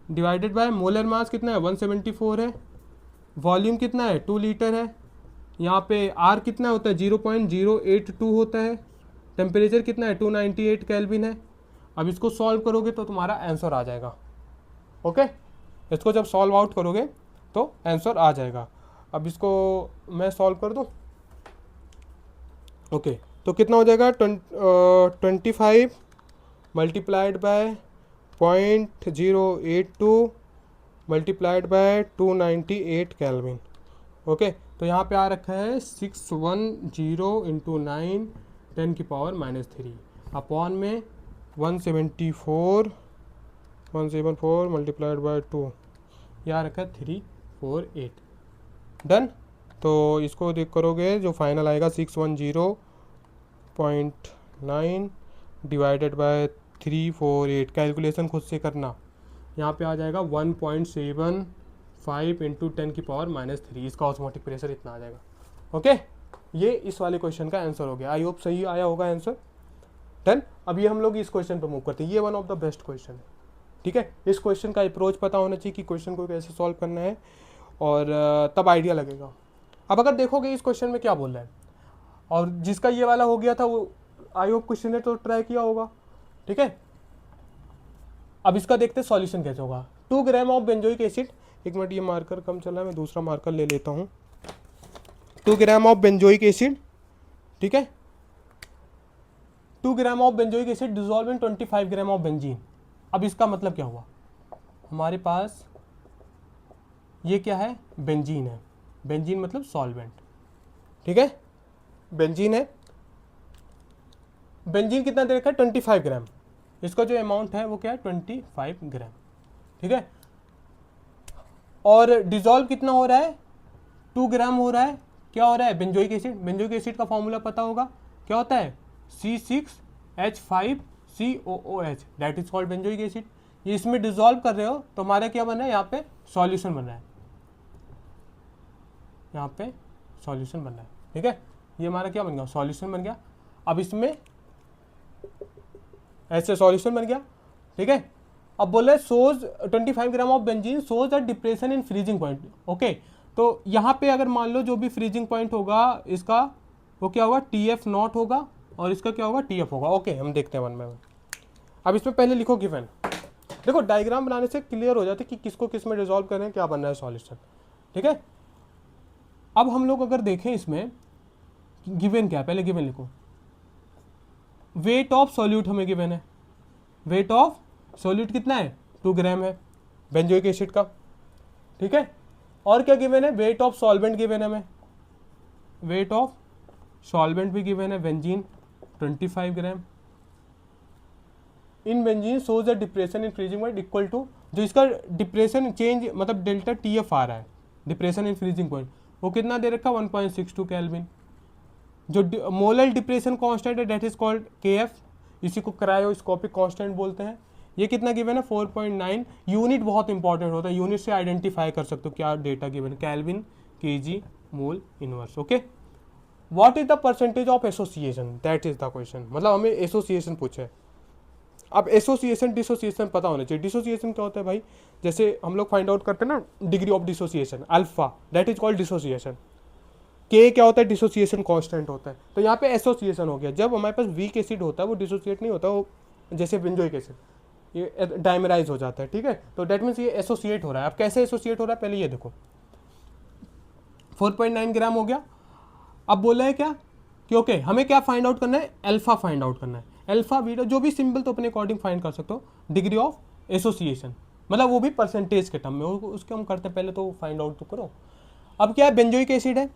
डिवाइडेड बाय मोलर मास कितना है 174 है, वॉल्यूम कितना है 2 लीटर है, यहाँ पे R कितना होता है 0.082 होता है, टेम्परेचर कितना है 298 केल्विन है। अब इसको सॉल्व करोगे तो तुम्हारा आंसर आ जाएगा। ओके, इसको जब सॉल्व आउट करोगे तो आंसर आ जाएगा। अब इसको मैं सॉल्व कर दूँ। ओके, तो कितना हो जाएगा 25 multiplied by 0.082 multiplied by 298 kelvin. Okay, तो यहाँ पे आ रखा है 610 इंटू 9 10⁻³ अपॉन में 174 मल्टीप्लाइड बाय 2, यहाँ रखा है 348। डन। तो इसको देख करोगे जो फाइनल आएगा 610.9 डिवाइडेड बाय 348, कैलकुलेशन खुद से करना। यहाँ पे आ जाएगा 1.75 इंटू 10⁻³ इसका ऑस्मोटिक प्रेशर इतना आ जाएगा। ओके, ये इस वाले क्वेश्चन का आंसर हो गया। आई होप सही आया होगा आंसर। डन। अब ये हम लोग इस क्वेश्चन पे मूव करते हैं। ये one of the best question है, ठीक है। इस क्वेश्चन का अप्रोच पता होना चाहिए कि क्वेश्चन को कैसे सॉल्व करना है, और तब आइडिया लगेगा। अब अगर देखोगे इस क्वेश्चन में क्या बोल रहा है, और जिसका ये वाला हो गया था वो आई होप क्वेश्चन ने तो ट्राई किया होगा, ठीक है। अब इसका देखते हैं सॉल्यूशन कैसे होगा। 2 ग्राम ऑफ बेंजोइक एसिड, एक मिनट ये मार्कर कम चला है, मैं दूसरा मार्कर ले लेता हूँ। 2 ग्राम ऑफ बेंजोइक एसिड, ठीक है। 2 ग्राम of benzoic acid dissolve in 25 gram of benzene. अब इसका मतलब क्या हुआ, हमारे पास ये क्या है, बेंजीन है। बेंजीन मतलब सॉल्वेंट, ठीक है। बेंजीन है, बेंजीन कितना दे रखा है 25 ग्राम। इसका जो अमाउंट है वो क्या है 25 ग्राम, ठीक है। और डिजोल्व कितना हो रहा है 2 ग्राम हो रहा है। क्या हो रहा है, बेंजोइक एसिड। बेंजोइक एसिड का फॉर्मूला पता होगा, क्या होता है C6H5COOH, that is called benzoic acid. ये इसमें डिजोल्व कर रहे हो तो हमारा क्या बन रहा है, यहाँ पे सॉल्यूशन बन रहा है, यहाँ पे सॉल्यूशन बन रहा है, ठीक है। ये हमारा क्या बन गया, सॉल्यूशन बन गया। अब इसमें ऐसे सॉल्यूशन बन गया, ठीक है। अब बोले सोज 25 gram of benzene shows a depression in freezing point. Okay, तो यहाँ पे अगर मान लो जो भी फ्रीजिंग पॉइंट होगा इसका वो क्या होगा TF0 होगा, और इसका क्या होगा TF होगा। ओके, हम देखते हैं वन बाय वन। अब इसमें पहले लिखो गिवन। देखो डायग्राम बनाने से क्लियर हो जाता है कि किसको किस में डिजोल्व करें, क्या बन रहा है सॉल्यूशन, ठीक है। अब हम लोग अगर देखें इसमें गिवन क्या है, पहले गिवन लिखो। वेट ऑफ सॉल्यूट हमें गिवन है, वेट ऑफ सॉल्यूट कितना है 2 ग्राम है बेंजोइक एसिड का, ठीक है। और क्या गिवन है, वेट ऑफ सॉल्वेंट गिवन है हमें, वेट ऑफ सॉल्वेंट भी गिवन है benzene 25 gram. In benzene shows the depression in freezing point equal to, जो इसका डिप्रेशन चेंज मतलब डेल्टा TF आ रहा है डिप्रेशन इन फ्रीजिंग पॉइंट, वो कितना दे रखा 1.62 केल्विन। जो मोलर डिप्रेशन कांस्टेंट है दैट इज कॉल्ड KF, इसी को क्रायोस्कोपिक कांस्टेंट बोलते हैं। ये कितना गिवन है 4.9। यूनिट बहुत इंपॉर्टेंट होता है, यूनिट से आइडेंटिफाई कर सकते हो क्या डेटा गिवन है, kelvin KG mole inverse. Okay, what is the percentage of association, that is the question. मतलब हमें एसोसिएशन पूछा है। अब एसोसिएशन डिसोसिएशन पता होना चाहिए। डिसोसिएशन क्या होता है भाई, जैसे हम लोग फाइंड आउट करते हैं ना degree of dissociation alpha, that is called dissociation. के क्या होता है, डिसोसिएशन कांस्टेंट होता है। तो यहाँ पे एसोसिएशन हो गया, जब हमारे पास वीक एसिड होता है वो डिसोसिएट नहीं होता, वो जैसे बेंजोइक एसिड ये डायमराइज हो जाता है, ठीक है। तो दैट मीन्स ये एसोसिएट हो रहा है। अब कैसे एसोसिएट हो रहा है पहले ये देखो, 4.9 ग्राम हो गया। अब बोला है क्या कि ओके हमें क्या फाइंड आउट करना है, अल्फा फाइंड आउट करना है। अल्फा बीटा जो भी सिंबल तो अपने अकॉर्डिंग फाइंड कर सकते हो। डिग्री ऑफ एसोसिएशन मतलब वो भी परसेंटेज के टर्म में, उसके हम करते हैं, पहले तो फाइंड आउट तो करो। अब क्या है, बेंजोइक एसिड है,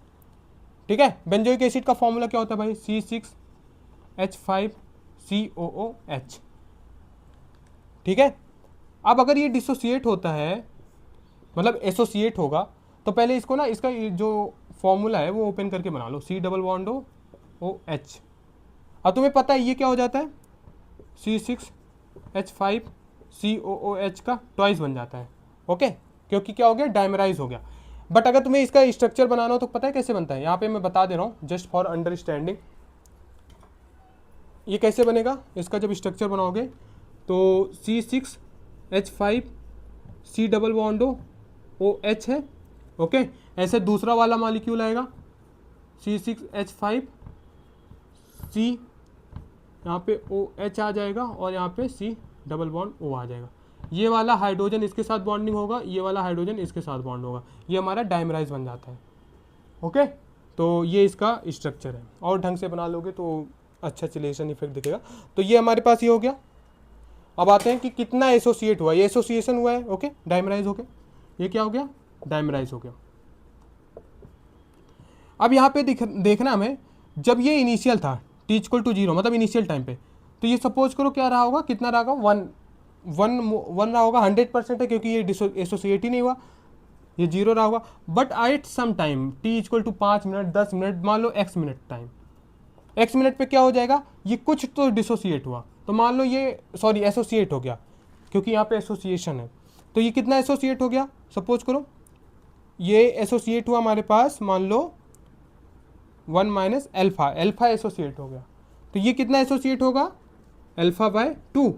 ठीक है। बेंजोइक एसिड का फॉर्मूला क्या होता है भाई, C6H5COOH, ठीक है। अब अगर ये डिसोसिएट होता है मतलब एसोसिएट होगा, तो पहले इसको ना इसका जो फॉर्मूला है वो ओपन करके बना लो, C डबल बॉन्ड OH। अब तुम्हें पता है ये क्या हो जाता है, C6H5COOH का ट्वाइस बन जाता है, ओके, क्योंकि क्या हो गया, डायमराइज हो गया। बट अगर तुम्हें इसका स्ट्रक्चर बनाना हो तो पता है कैसे बनता है, यहाँ पे मैं बता दे रहा हूँ जस्ट फॉर अंडरस्टैंडिंग। ये कैसे बनेगा, इसका जब स्ट्रक्चर बनाओगे तो C6H5C डबल बॉन्ड OH है, ओके। ऐसे दूसरा वाला मॉलिक्यूल आएगा C6H5C, यहाँ पे OH आ जाएगा और यहाँ पे C डबल बॉन्ड O आ जाएगा। ये वाला हाइड्रोजन इसके साथ बॉन्डिंग होगा, ये वाला हाइड्रोजन इसके साथ बॉन्ड होगा, ये हमारा डायमराइज बन जाता है, ओके। तो ये इसका स्ट्रक्चर है, और ढंग से बना लोगे तो अच्छा चिलेशन इफेक्ट दिखेगा। तो ये हमारे पास ये हो गया। अब आते हैं कि कितना एसोसिएट हुआ, ये एसोसिएशन हुआ है, ओके, डायमराइज हो गया, ये क्या हो गया, डायमराइज हो गया। अब यहाँ पे देखना हमें, जब ये इनिशियल था टी इक्वल टू 0 मतलब इनिशियल टाइम पे, तो ये सपोज करो क्या रहा होगा, कितना रहा होगा, वन रहा होगा, 100% है क्योंकि ये एसोसिएट ही नहीं हुआ, ये 0 रहा होगा। But at some time T equal to 5 minute 10 minute, मान लो x minute time, x minute पे क्या हो जाएगा, ये कुछ तो डिसोसिएट हुआ, तो मान लो ये सॉरी एसोसिएट हो गया क्योंकि यहाँ पे एसोसिएशन है। तो ये कितना एसोसिएट हो गया, सपोज करो ये एसोसिएट हुआ हमारे पास, मान लो 1 माइनस एल्फा, एल्फा एसोसिएट हो गया। तो ये कितना एसोसिएट होगा, एल्फा बाय 2।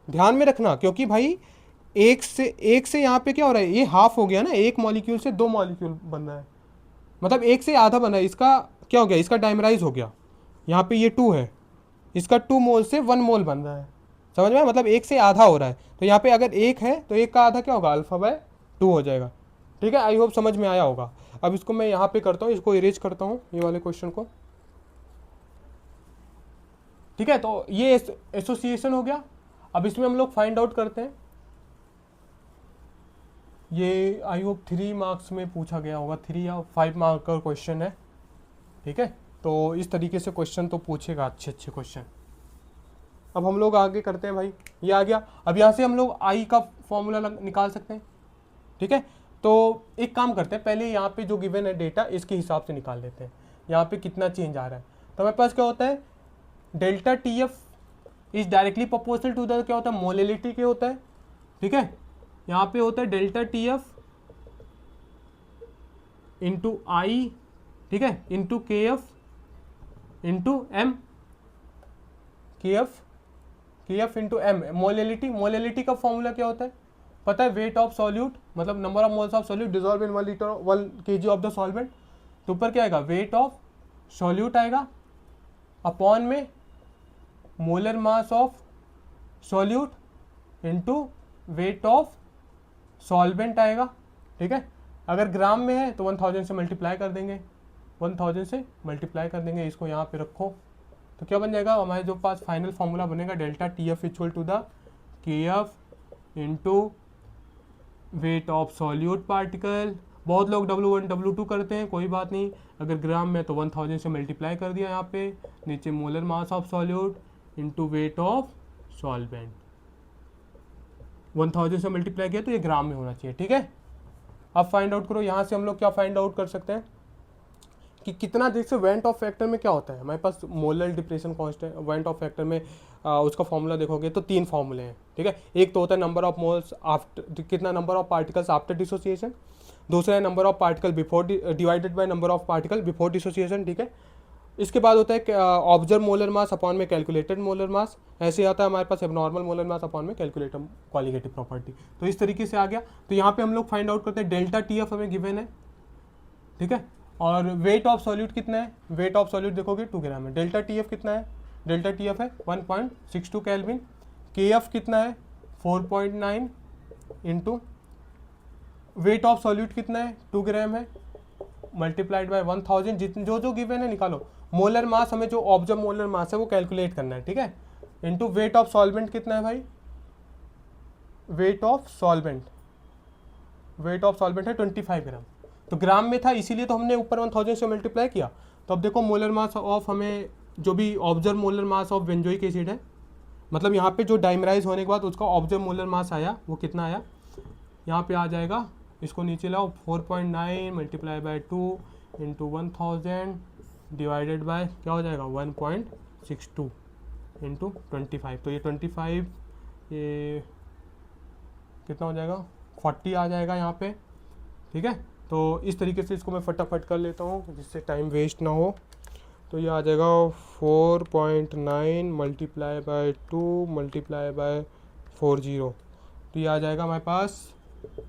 ध्यान में रखना क्योंकि भाई एक से यहाँ पे क्या हो रहा है, ये हाफ हो गया ना, एक मॉलिक्यूल से 2 मॉलिक्यूल बन रहा है, मतलब एक से आधा बना है, इसका क्या हो गया, इसका डायमराइज हो गया। यहाँ पे ये 2 है, इसका 2 मोल से 1 मोल बन रहा है, समझ में, मतलब एक से आधा हो रहा है। तो यहाँ पे अगर एक है तो एक का आधा क्या होगा, अल्फा बाय 2 हो जाएगा। ठीक है, आई होप समझ में आया होगा। अब इसको मैं यहाँ पे करता हूँ, इसको इरेज करता हूँ ये वाले क्वेश्चन को। ठीक है, तो ये एसोसिएशन हो गया। अब इसमें हम लोग फाइंड आउट करते हैं, ये आई होप 3 मार्क्स में पूछा गया होगा, 3 या 5 मार्क का क्वेश्चन है। ठीक है, तो इस तरीके से क्वेश्चन तो पूछेगा, अच्छे अच्छे क्वेश्चन। अब हम लोग आगे करते हैं भाई, ये आ गया। अब यहाँ से हम लोग आई का फॉर्मूला निकाल सकते हैं। ठीक है, तो एक काम करते हैं, पहले यहाँ पे जो गिवन है डेटा इसके हिसाब से निकाल लेते हैं, यहाँ पे कितना चेंज आ रहा है। तो हमारे पास क्या होता है, delta T F is directly proportional to the क्या होता है, मोलिलिटी के होता है। ठीक है, यहाँ पे होता है डेल्टा टी एफ इंटू आई, ठीक है, into K F into M, के एफ इंटू एम, मोलिलिटी का फॉर्मूला क्या होता है पता है, वेट ऑफ सॉल्यूट, मतलब number of moles of solute dissolve in 1 litre 1 kg of the solvent. तो ऊपर क्या आएगा, वेट ऑफ सॉल्यूट आएगा अपॉन में molar mass of solute into weight of solvent आएगा। ठीक है, अगर ग्राम में है तो 1000 से मल्टीप्लाई कर देंगे, 1000 से मल्टीप्लाई कर देंगे, इसको यहाँ पे रखो। तो क्या बन जाएगा हमारे जो पास फाइनल फॉर्मूला बनेगा, delta T F equal to the K F into weight of solute particle. बहुत लोग W1 W2 करते हैं, कोई बात नहीं, अगर ग्राम में तो 1000 से मल्टीप्लाई कर दिया, यहाँ पे नीचे molar mass of solute into weight of solvent, 1000 से मल्टीप्लाई किया तो ये ग्राम में होना चाहिए। ठीक है, अब फाइंड आउट करो, यहाँ से हम लोग क्या फाइंड आउट कर सकते हैं कि कितना, जैसे वेंट ऑफ फैक्टर में क्या होता है हमारे पास, molar depression constant, van't Hoff factor में उसका फॉर्मूला देखोगे तो 3 फॉर्मूले हैं। ठीक है, एक तो होता है नंबर ऑफ मोल्स आफ्टर, कितना number of particles after dissociation, दूसरा है number of particle before divided by number of particle before dissociation. ठीक है, इसके बाद होता है ऑब्जर्व मोलर मास अपॉन में कैलकुलेटेड मोलर मास, ऐसे आता है हमारे पास एबनॉर्मल मोलर मास अपॉन में कैलकुलेटेड क्वालिटेटिव प्रॉपर्टी। तो इस तरीके से आ गया। तो यहाँ पे हम लोग फाइंड आउट करते हैं, डेल्टा टी एफ हमें गिवन है। ठीक है, और वेट ऑफ सॉल्यूट कितना है, वेट ऑफ सॉल्यूट देखोगे 2 ग्राम है। डेल्टा टी एफ कितना है, डेल्टा टी एफ है 1.62 केल्विन। के एफ कितना है 4.9 इंटू वेट ऑफ सॉल्यूट कितना है 2 ग्राम है, मल्टीप्लाइड बाय 1000, जितने जो गिवन है निकालो। मोलर मास हमें जो ऑब्जर्व मोलर मास है वो कैलकुलेट करना है। ठीक है, इंटू वेट ऑफ सॉल्वेंट कितना है भाई, वेट ऑफ सॉल्वेंट है 25 ग्राम। तो ग्राम में था इसीलिए तो हमने ऊपर 1000 से मल्टीप्लाई किया। तो अब देखो मोलर मास ऑफ हमें जो भी observe molar mass of benzoic acid है, मतलब यहाँ पे जो डाइमराइज होने के बाद उसका ऑब्जर्व मोलर मास आया वो कितना आया, यहाँ पे आ जाएगा, इसको नीचे लाओ, 4.9 multiply by 2 into 1000 divided bye क्या हो जाएगा 1.62 इंटू 25। तो ये 25 ये कितना हो जाएगा 40 आ जाएगा यहाँ पे। ठीक है, तो इस तरीके से इसको मैं फटाफट कर लेता हूँ जिससे टाइम वेस्ट ना हो। तो ये आ जाएगा 4.9 मल्टीप्लाई बाय 2 मल्टीप्लाई बाय 40। तो ये आ जाएगा हमारे पास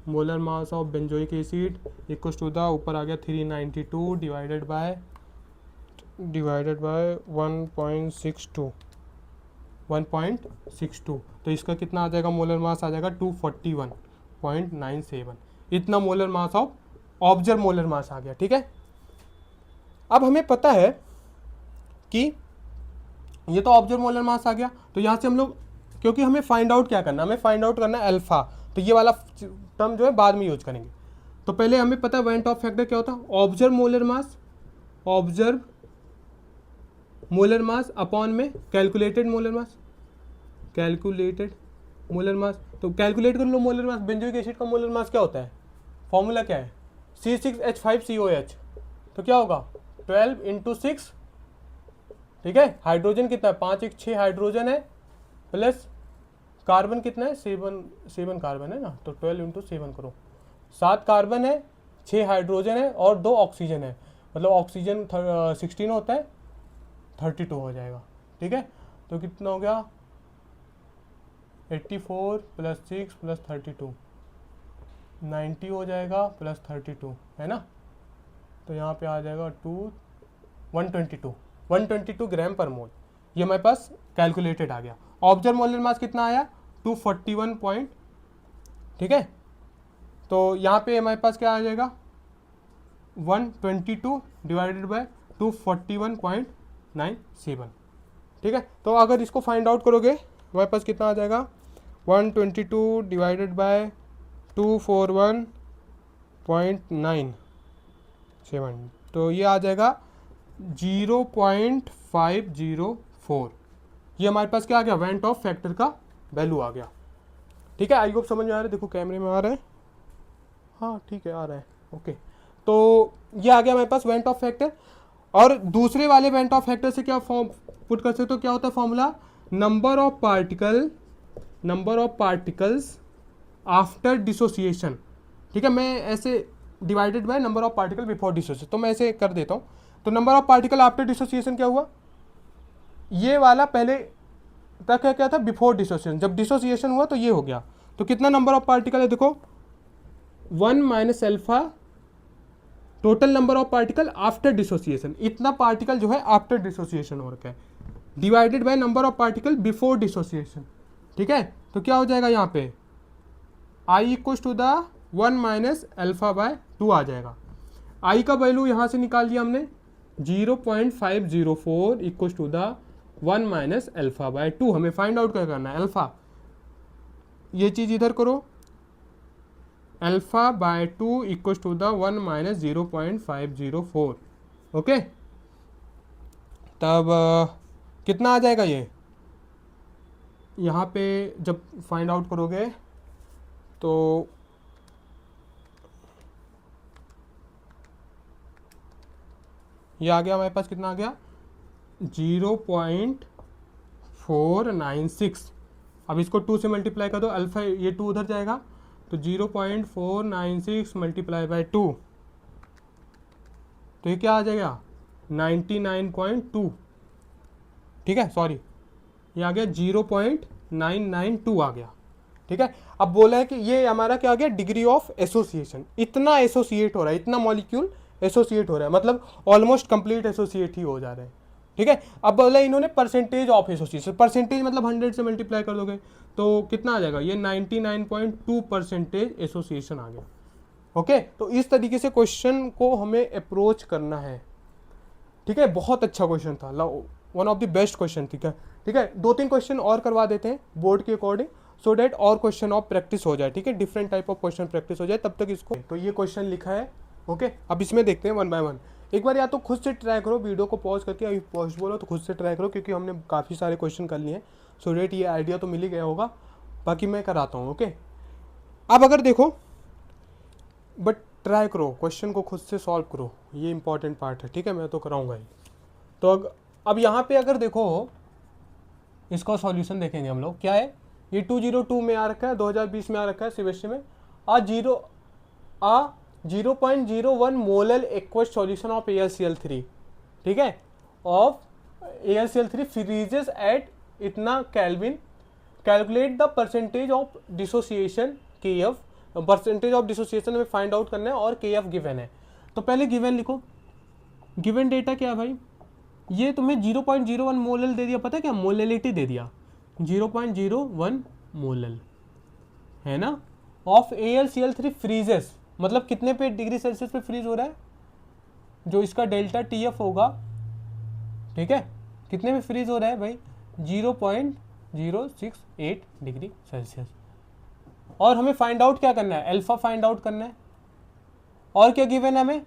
molar mass of benzoic acid equals to the, ऊपर आ गया 392 डिवाइडेड बाय 1.62। तो इसका कितना आ जाएगा, मोलर मास आ जाएगा 241.97। इतना molar mass of observe molar mass आ गया। ठीक है, अब हमें पता है कि ये तो ऑब्जर्व मोलर मास आ गया। तो यहाँ से हम लोग, क्योंकि हमें फाइंड आउट क्या करना है, हमें फाइंड आउट करना है अल्फा, तो ये वाला टर्म जो है बाद में यूज करेंगे। तो पहले हमें पता है वेंट ऑफ फैक्टर क्या होता है, observe molar mass, observe molar mass upon में calculated molar mass, calculated molar mass. तो कैलकुलेट कर लो मोलर मास, बेंजोइक एसिड का मोलर मास क्या होता है, फॉर्मूला क्या है, C6H5COH। तो क्या होगा 12 इंटू 6, ठीक है। हाइड्रोजन कितना है, 5 1 6 हाइड्रोजन है, प्लस कार्बन कितना है, 7 कार्बन है ना, तो 12 इंटू 7 करो, 7 कार्बन है, 6 हाइड्रोजन है और 2 ऑक्सीजन है, मतलब ऑक्सीजन 16 होता है, 32 हो जाएगा, ठीक है। तो कितना हो गया 84 प्लस 6 प्लस 32, 90 हो जाएगा, प्लस 32 है ना। तो यहाँ पे आ जाएगा 122 ग्राम पर मोल, ये हमारे पास कैलकुलेटेड आ गया। ऑब्जर्व मोलर मास कितना आया 241 पॉइंट, ठीक है। तो यहाँ पे हमारे पास क्या आ जाएगा 122 डिवाइडेड बाय 241.97, ठीक है। तो अगर इसको फाइंड आउट करोगे हमारे पास कितना आ जाएगा 122 डिवाइडेड बाय 241.97, तो ये आ जाएगा 0.504। ये हमारे पास क्या आ गया, वेंट ऑफ फैक्टर का वैल्यू आ गया, ठीक है। आई होप समझ में आ रहा है, देखो कैमरे में आ रहा है, हाँ ठीक है आ रहा है, ओके। तो ये आ गया हमारे पास वेंट ऑफ फैक्टर। और दूसरे वाले वेंट ऑफ फैक्टर से क्या फॉर्म पुट कर सकते हो, क्या होता है formula, number of particles after dissociation, ठीक है। मैं ऐसे divided by number of particle before dissociation, तो मैं ऐसे कर देता हूँ। तो number of particle after dissociation क्या हुआ, ये वाला पहले तक क्या था बिफोर डिसोसिएशन, जब डिसोसिएशन हुआ तो ये हो गया। तो कितना नंबर ऑफ पार्टिकल है, देखो 1 minus alpha total number of particle after dissociation, इतना पार्टिकल जो है आफ्टर डिसोसिएशन हो रखा है, divided by number of particle before dissociation, ठीक है। तो क्या हो जाएगा यहाँ पे I equal to the 1 minus alpha by 2 आ जाएगा। I का वैल्यू यहाँ से निकाल दिया हमने 0.504 equal to the 1 minus alpha by 2, हमें फाइंड आउट क्या करना है अल्फा, ये चीज़ इधर करो, alpha by 2 equal to the 1 minus 0.504, okay. तब कितना आ जाएगा ये, यहाँ पे जब फाइंड आउट करोगे तो ये आ गया हमारे पास, कितना आ गया 0.496। अब इसको 2 से मल्टीप्लाई कर दो, अल्फा ये 2 उधर जाएगा, तो 0.496 मल्टीप्लाई बाय 2, तो ये क्या आ जाएगा 99.2, ठीक है। सॉरी ये आ गया 0.992 आ गया, ठीक है। अब बोला है कि ये हमारा क्या आ गया डिग्री ऑफ एसोसिएशन, इतना एसोसिएट हो रहा है, इतना मॉलिक्यूल एसोसिएट हो रहा है, मतलब ऑलमोस्ट कंप्लीट एसोसिएट ही हो जा रहे हैं, ठीक है। अब बोला इन्होंने परसेंटेज ऑफ एसोसिएशन, परसेंटेज मतलब 100 से मल्टीप्लाई कर दोगे तो कितना आ जाएगा, ये 99.2% एसोसिएशन आ गया, ओके। तो इस तरीके से क्वेश्चन को हमें अप्रोच करना है, ठीक है। बहुत अच्छा क्वेश्चन था, one of the best question, ठीक है। ठीक है, 2-3 क्वेश्चन और करवा देते हैं बोर्ड के अकॉर्डिंग, सो डैट और क्वेश्चन ऑफ प्रैक्टिस हो जाए, ठीक है। Different type of question practice हो जाए, तब तक इसको, तो ये क्वेश्चन लिखा है, ओके। अब इसमें देखते हैं 1 बाय 1। एक बार या तो खुद से ट्राई करो, वीडियो को पॉज करके, अभी पॉज बोलो तो खुद से ट्राई करो, क्योंकि हमने काफ़ी सारे क्वेश्चन कर लिए हैं, सो डैट ये आइडिया तो मिल ही गया होगा। बाकी मैं कराता हूँ, ओके। अब अगर देखो, बट ट्राई करो, क्वेश्चन को खुद से सॉल्व करो, ये इंपॉर्टेंट पार्ट है, ठीक है। मैं तो कराऊंगा ही। तो अब यहाँ पे अगर देखो, इसका सॉल्यूशन देखेंगे हम लोग, क्या है ये 202 में आ रखा है, 2020 में आ रखा है सीबीएसई में, 0.01 molar aqueous solution of AlCl3, ठीक है, ऑफ AlCl3 फ्रीजेस एट इतना kelvin, calculate the percentage of dissociation KF, percentage of dissociation हमें फाइंड आउट करना है और KF गिवन है। तो पहले गिवन लिखो, गिवन डेटा क्या है भाई, ये तुम्हें 0.01 मोलल दे दिया, पता है क्या मोललिटी दे दिया 0.01 मोलल, है ना, ऑफ AlCl3 फ्रीजेस, मतलब कितने पे डिग्री सेल्सियस पे फ्रीज हो रहा है, जो इसका डेल्टा TF होगा, ठीक है, कितने में फ्रीज हो रहा है भाई? 0.068 डिग्री सेल्सियस। और हमें फाइंड आउट क्या करना है? अल्फा फाइंड आउट करना है। और क्या गिवन है हमें?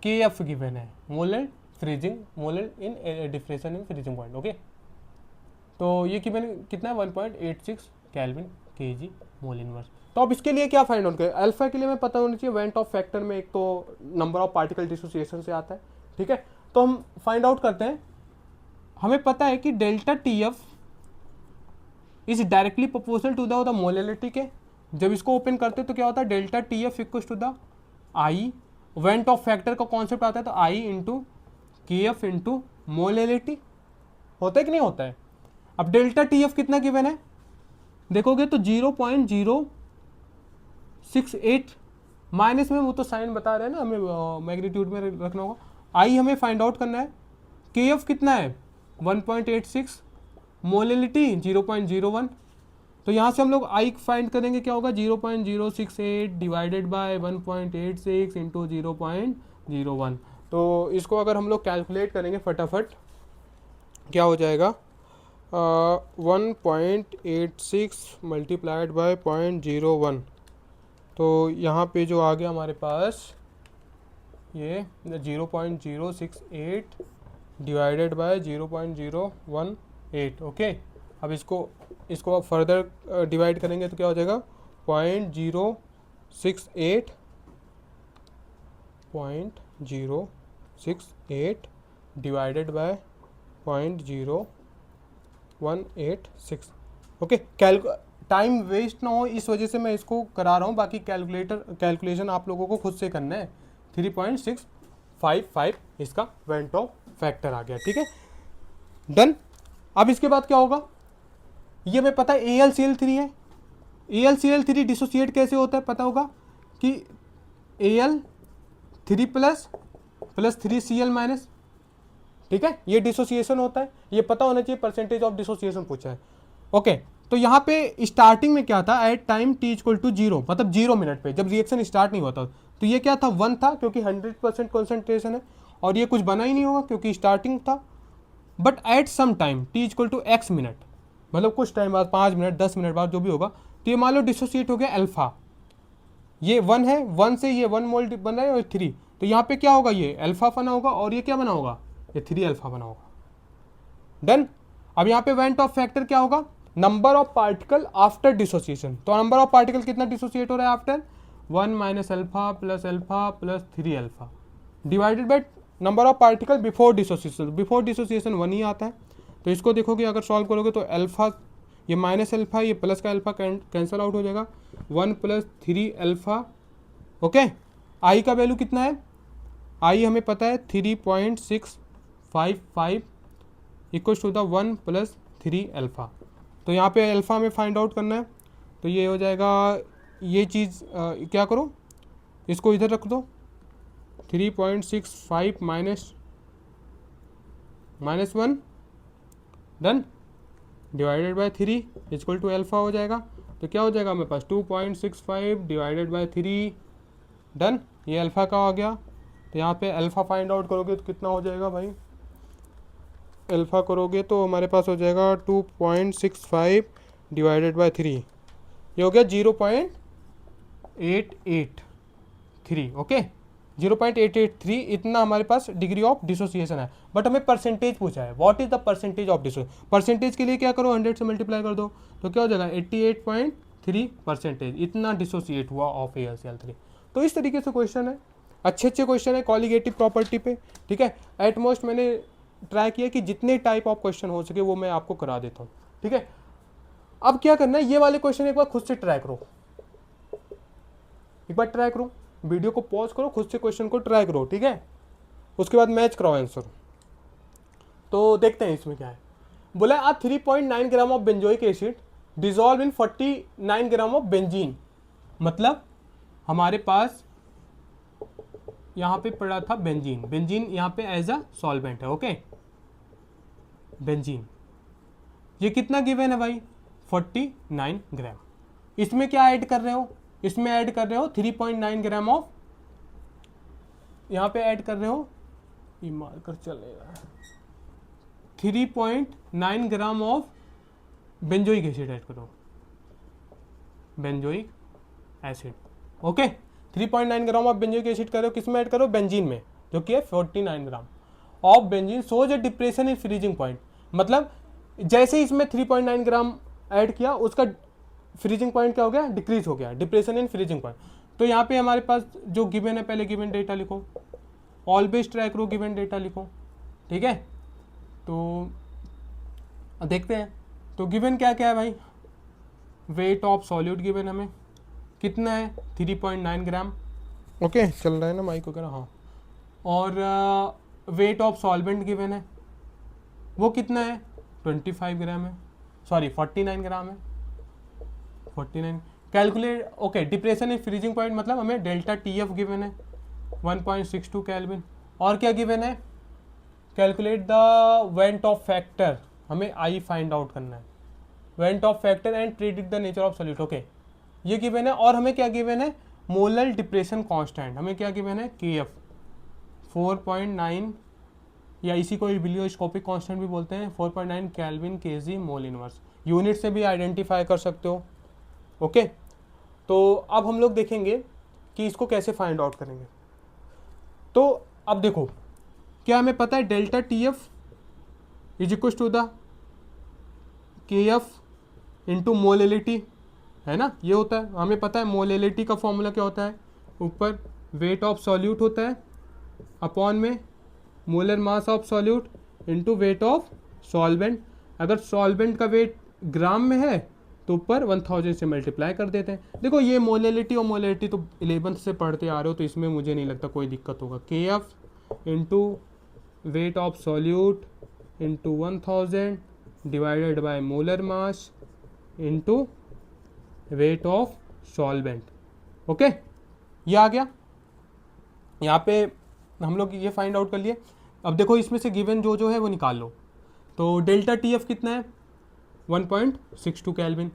के एफ गिवन है, मोलर फ्रीजिंग, मोलर इन डिफ्रेशन इन फ्रीजिंग पॉइंट। ओके, तो ये गिवन कितना है? 1.86 केल्विन केजी मोल इनवर्स। तो अब इसके लिए क्या फाइंड आउट करें? अल्फा के लिए हमें पता होना चाहिए वेंट ऑफ फैक्टर में एक तो नंबर ऑफ पार्टिकल डिसोसिएशन से आता है, ठीक है। तो हम फाइंड आउट करते हैं। हमें पता है कि delta T F is directly proportional to the molality के। जब इसको ओपन करते हैं तो क्या होता है? Delta T F equal to the I, van't Hoff factor का कॉन्सेप्ट आता है तो I into K F into molality. होता है कि नहीं होता है? अब डेल्टा टी एफ कितना गिवन है देखोगे तो 0.068 माइनस में, वो तो साइन बता रहे हैं ना, हमें मैग्नीट्यूड में रखना होगा। आई हमें फाइंड आउट करना है। के एफ कितना है? 1.86, मोलैलिटी 0.01। तो यहाँ से हम लोग आई फाइंड करेंगे, क्या होगा? 0.068 डिवाइडेड बाय 1.86 इंटू 0.01। तो इसको अगर हम लोग कैलकुलेट करेंगे फटाफट, क्या हो जाएगा? 1.86 मल्टीप्लाइड बाय 0.01। तो यहाँ पे जो आ गया हमारे पास ये 0.068 डिवाइडेड बाय 0.018। ओके, अब इसको अब फर्दर डिवाइड करेंगे तो क्या हो जाएगा? 0.068 divided by 0.0186। Okay, time waste ना हो इस वजह से मैं इसको करा रहा हूँ, बाकी कैलकुलेशन आप लोगों को खुद से करना है। 3.655 इसका वेंट ऑफ फैक्टर आ गया, ठीक है, डन। अब इसके बाद क्या होगा? ये हमें पता है AlCl3 है। AlCl3 डिसोसिएट कैसे होता है पता होगा कि Al3 प्लस 3Cl माइनस, ठीक है, ये डिसोसिएशन होता है, ये पता होना चाहिए। परसेंटेज ऑफ डिसोसिएशन पूछा है। ओके, तो यहाँ पे स्टार्टिंग में क्या था? At time t equal to 0, मतलब 0 मिनट पे जब रिएक्शन स्टार्ट नहीं हुआ था, तो ये क्या था? 1 था, क्योंकि 100% कॉन्सेंट्रेशन है, और ये कुछ बना ही नहीं होगा क्योंकि स्टार्टिंग था। But at some time t equal to x minute, मतलब कुछ टाइम बाद, 5 मिनट 10 मिनट बाद जो भी होगा, तो ये मान लो डिसोसिएट हो गया अल्फा। ये 1 है, 1 से ये 1 मोल बन रहा है और 3, तो यहाँ पे क्या होगा? ये अल्फा बना होगा और ये क्या बना होगा? ये 3 अल्फा बना होगा, डन। अब यहाँ पे वेंट ऑफ फैक्टर क्या होगा? Number of particle after dissociation. तो नंबर ऑफ पार्टिकल कितना डिसोसिएट हो रहा है after? 1 minus alpha plus 3 alpha divided by number of particle before dissociation. Before dissociation 1 ही आता है। तो इसको देखोगे, अगर सॉल्व करोगे तो अल्फा, ये माइनस अल्फा, ये प्लस का अल्फा कैंसिल आउट हो जाएगा। 1 प्लस 3 अल्फा। ओके, आई का वैल्यू कितना है? आई हमें पता है 3.655 equal to the 1 plus 3 alpha. तो यहाँ पे अल्फा हमें फाइंड आउट करना है, तो ये हो जाएगा, ये चीज़ क्या करो, इसको इधर रख दो। 3.65 minus 1 done divided by 3 equal to alpha हो जाएगा। तो क्या हो जाएगा हमारे पास? 2.65 डिवाइडेड बाय 3 डन। ये अल्फा का आ गया। तो यहाँ पे अल्फा फाइंड आउट करोगे तो कितना हो जाएगा भाई? अल्फा करोगे तो हमारे पास हो जाएगा 2.65 डिवाइडेड बाय 3, ये हो गया 0.883। ओके, 0.883 इतना हमारे पास डिग्री ऑफ डिसोसिएशन है। बट हमें परसेंटेज पूछा है, what is the percentage of dissociation. Percentage के लिए क्या करो? 100 से मल्टीप्लाई कर दो, तो क्या हो जाएगा? 88.3% इतना डिसोसिएट हुआ ऑफ AlCl3। तो इस तरीके से क्वेश्चन है, अच्छे क्वेश्चन है कॉलिगेटिव प्रॉपर्टी पे, ठीक है। एटमोस्ट मैंने ट्राई किया कि जितने टाइप ऑफ क्वेश्चन हो सके वो मैं आपको करा देता हूँ, ठीक है। अब क्या करना है? ये वाले क्वेश्चन एक बार खुद से ट्राई करो, एक बार ट्राई करो, वीडियो को पॉज करो, खुद से क्वेश्चन को ट्राई करो, ठीक है। उसके बाद मैच कराओ आंसर। तो देखते हैं इसमें क्या है। बोला आ 3.9 gram of benzoic acid dissolve in 49 gram of benzene. मतलब हमारे पास यहाँ पे पड़ा था बेंजीन, बेंजीन यहाँ पे एज अ सॉल्वेंट है। ओके, बेंजीन ये कितना गिवन है भाई? 49 ग्राम। इसमें क्या ऐड कर रहे हो? इसमें ऐड कर रहे हो 3.9 ग्राम ऑफ, यहाँ पे ऐड कर रहे हो, ये मारकर चलेगा, 3.9 gram of benzoic acid add करो, benzoic acid. Okay, 3.9 gram of benzoic acid करो, किस में ऐड करो, बेंजीन में, जो कि है 49 ग्राम of benzene shows A depression in freezing point. मतलब जैसे ही इसमें 3.9 ग्राम ऐड किया, उसका फ्रीजिंग पॉइंट क्या हो गया, डिक्रीज हो गया, डिप्रेशन इन फ्रीजिंग पॉइंट। तो यहाँ पे हमारे पास जो गिवन है, पहले गिवन डेटा लिखो, ऑलवेज ट्राई करो गिवन डेटा लिखो, ठीक है। तो देखते हैं, तो गिवन क्या क्या है भाई, वेट ऑफ सॉल्यूट गिवन हमें कितना है, 3.9 ग्राम। ओके, चल रहा है ना माइक वगैरह, हाँ। और वेट ऑफ सॉल्वेंट गिवन है, वो कितना है, 25 ग्राम है, सॉरी 49 ग्राम है, 49। Calculate, okay, depression in freezing point, मतलब हमें डेल्टा TF गिवन है 1.62 केल्विन। और क्या गिवन है, calculate the went Hoff factor, हमें I फाइंड आउट करना है, went Hoff factor and predict the nature of solute. Okay, ये गिवन है। और हमें क्या गिवन है, मोलर डिप्रेशन कांस्टेंट, हमें क्या गिवन है, KF 4.9, या इसी को बिलियोस्कोपिक कांस्टेंट भी बोलते हैं, 4.9 kelvin KG mole inverse. Unit से भी आइडेंटिफाई कर सकते हो। ओके, तो अब हम लोग देखेंगे कि इसको कैसे फाइंड आउट करेंगे। तो अब देखो, क्या हमें पता है, delta TF is equal to the KF into molality, है ना, ये होता है, हमें पता है। मोलेलिटी का फॉर्मूला क्या होता है, ऊपर वेट ऑफ सॉल्यूट होता है, अपॉन में molar mass of solute into weight of solvent. अगर सॉल्वेंट का वेट ग्राम में है तो ऊपर 1000 से मल्टीप्लाई कर देते हैं। देखो, ये मोलेलिटी और मोलेलिटी तो 11th से पढ़ते आ रहे हो, तो इसमें मुझे नहीं लगता कोई दिक्कत होगा। KF into weight of solute into 1000 divided by molar mass into weight of solvent. Okay, ये आ गया। यहाँ पे हम लोग ये फाइंड आउट कर लिए। अब देखो, इसमें से गिवन जो जो है वो निकाल लो। तो डेल्टा TF कितना है, 1.62 केल्विन,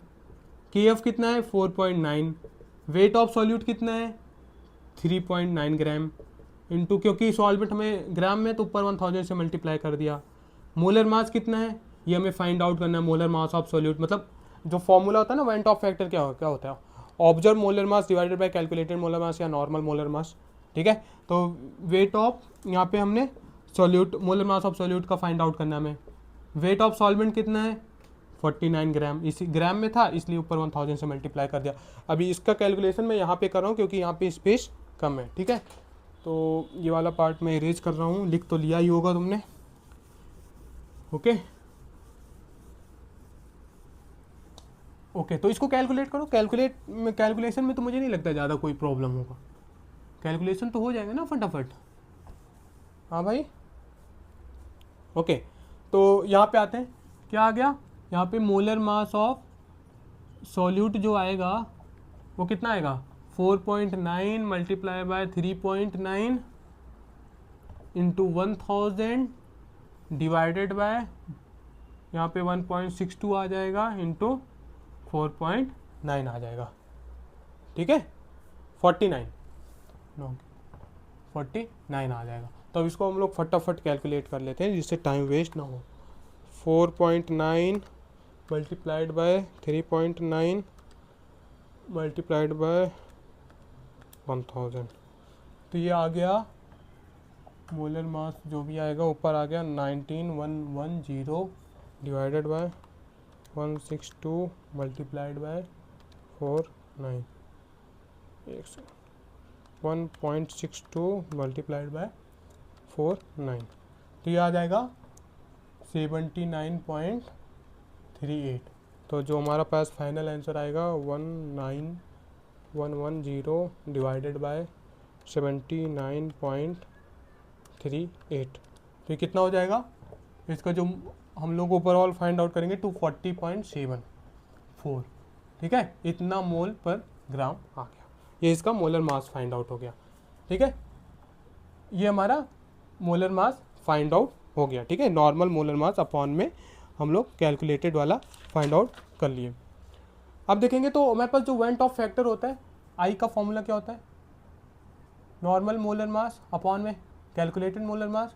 KF कितना है, 4.9, वेट ऑफ सॉल्यूट कितना है, 3.9 ग्राम, इंटू, क्योंकि सॉल्वेंट हमें ग्राम में, तो ऊपर 1000 से मल्टीप्लाई कर दिया। मोलर मास कितना है, ये हमें फाइंड आउट करना है, मोलर मास ऑफ सॉल्यूट, मतलब जो फॉर्मूला होता है ना वेंट ऑफ फैक्टर, क्या होता है, observe molar mass divided by calculated molar मास या नॉर्मल मोलर मास, ठीक है। तो वेट ऑफ, यहाँ पे हमने solute, molar mass of solute का फाइंड आउट करना है हमें। वेट ऑफ सॉल्वेंट कितना है, 49 ग्राम, इसी ग्राम में था इसलिए ऊपर 1000 से मल्टीप्लाई कर दिया। अभी इसका कैलकुलेशन मैं यहाँ पे कर रहा हूँ क्योंकि यहाँ पे स्पेस कम है, ठीक है। तो ये वाला पार्ट मैं इरेज कर रहा हूँ, लिख तो लिया ही होगा तुमने। ओके ओके, तो इसको कैलकुलेट करो। कैलकुलेशन में तो मुझे नहीं लगता ज़्यादा कोई प्रॉब्लम होगा, कैलकुलेशन तो हो जाएगा ना फटाफट। हाँ भाई, ओके। तो यहाँ पे आते हैं, क्या आ गया, यहाँ पे मोलर मास ऑफ सॉल्यूट जो आएगा वो कितना आएगा, 4.9 multiply by 3.9 into 1000 divided bye, यहाँ पे 1.62 आ जाएगा इंटू 4.9 आ जाएगा, ठीक है, 49 आ जाएगा। तो अब इसको हम लोग फटाफट कैलकुलेट कर लेते हैं जिससे टाइम वेस्ट ना हो। 4.9 मल्टीप्लाइड बाय 3.9 मल्टीप्लाइड बाय 1000, तो ये आ गया मोलर मास, जो भी आएगा ऊपर आ गया 19110 divided by 162 multiplied by 49, 1.62 multiplied by 49, तो ये आ जाएगा 79.38। तो जो हमारा पास फाइनल आंसर आएगा 19110 डिवाइडेड बाय 79.38, तो ये कितना हो जाएगा, इसका जो हम लोग ओवरऑल फाइंड आउट करेंगे 240.74, ठीक है, इतना मोल पर ग्राम आ गया। ये इसका मोलर मास फाइंड आउट हो गया, ठीक है, ये हमारा मोलर मास फाइंड आउट हो गया, ठीक है। नॉर्मल मोलर मास अपॉन में हम लोग कैलकुलेटेड वाला फाइंड आउट कर लिए। अब देखेंगे तो हमारे पास जो वेंट ऑफ फैक्टर होता है, आई का फॉर्मूला क्या होता है, नॉर्मल मोलर मास अपॉन में कैलकुलेटेड मोलर मास।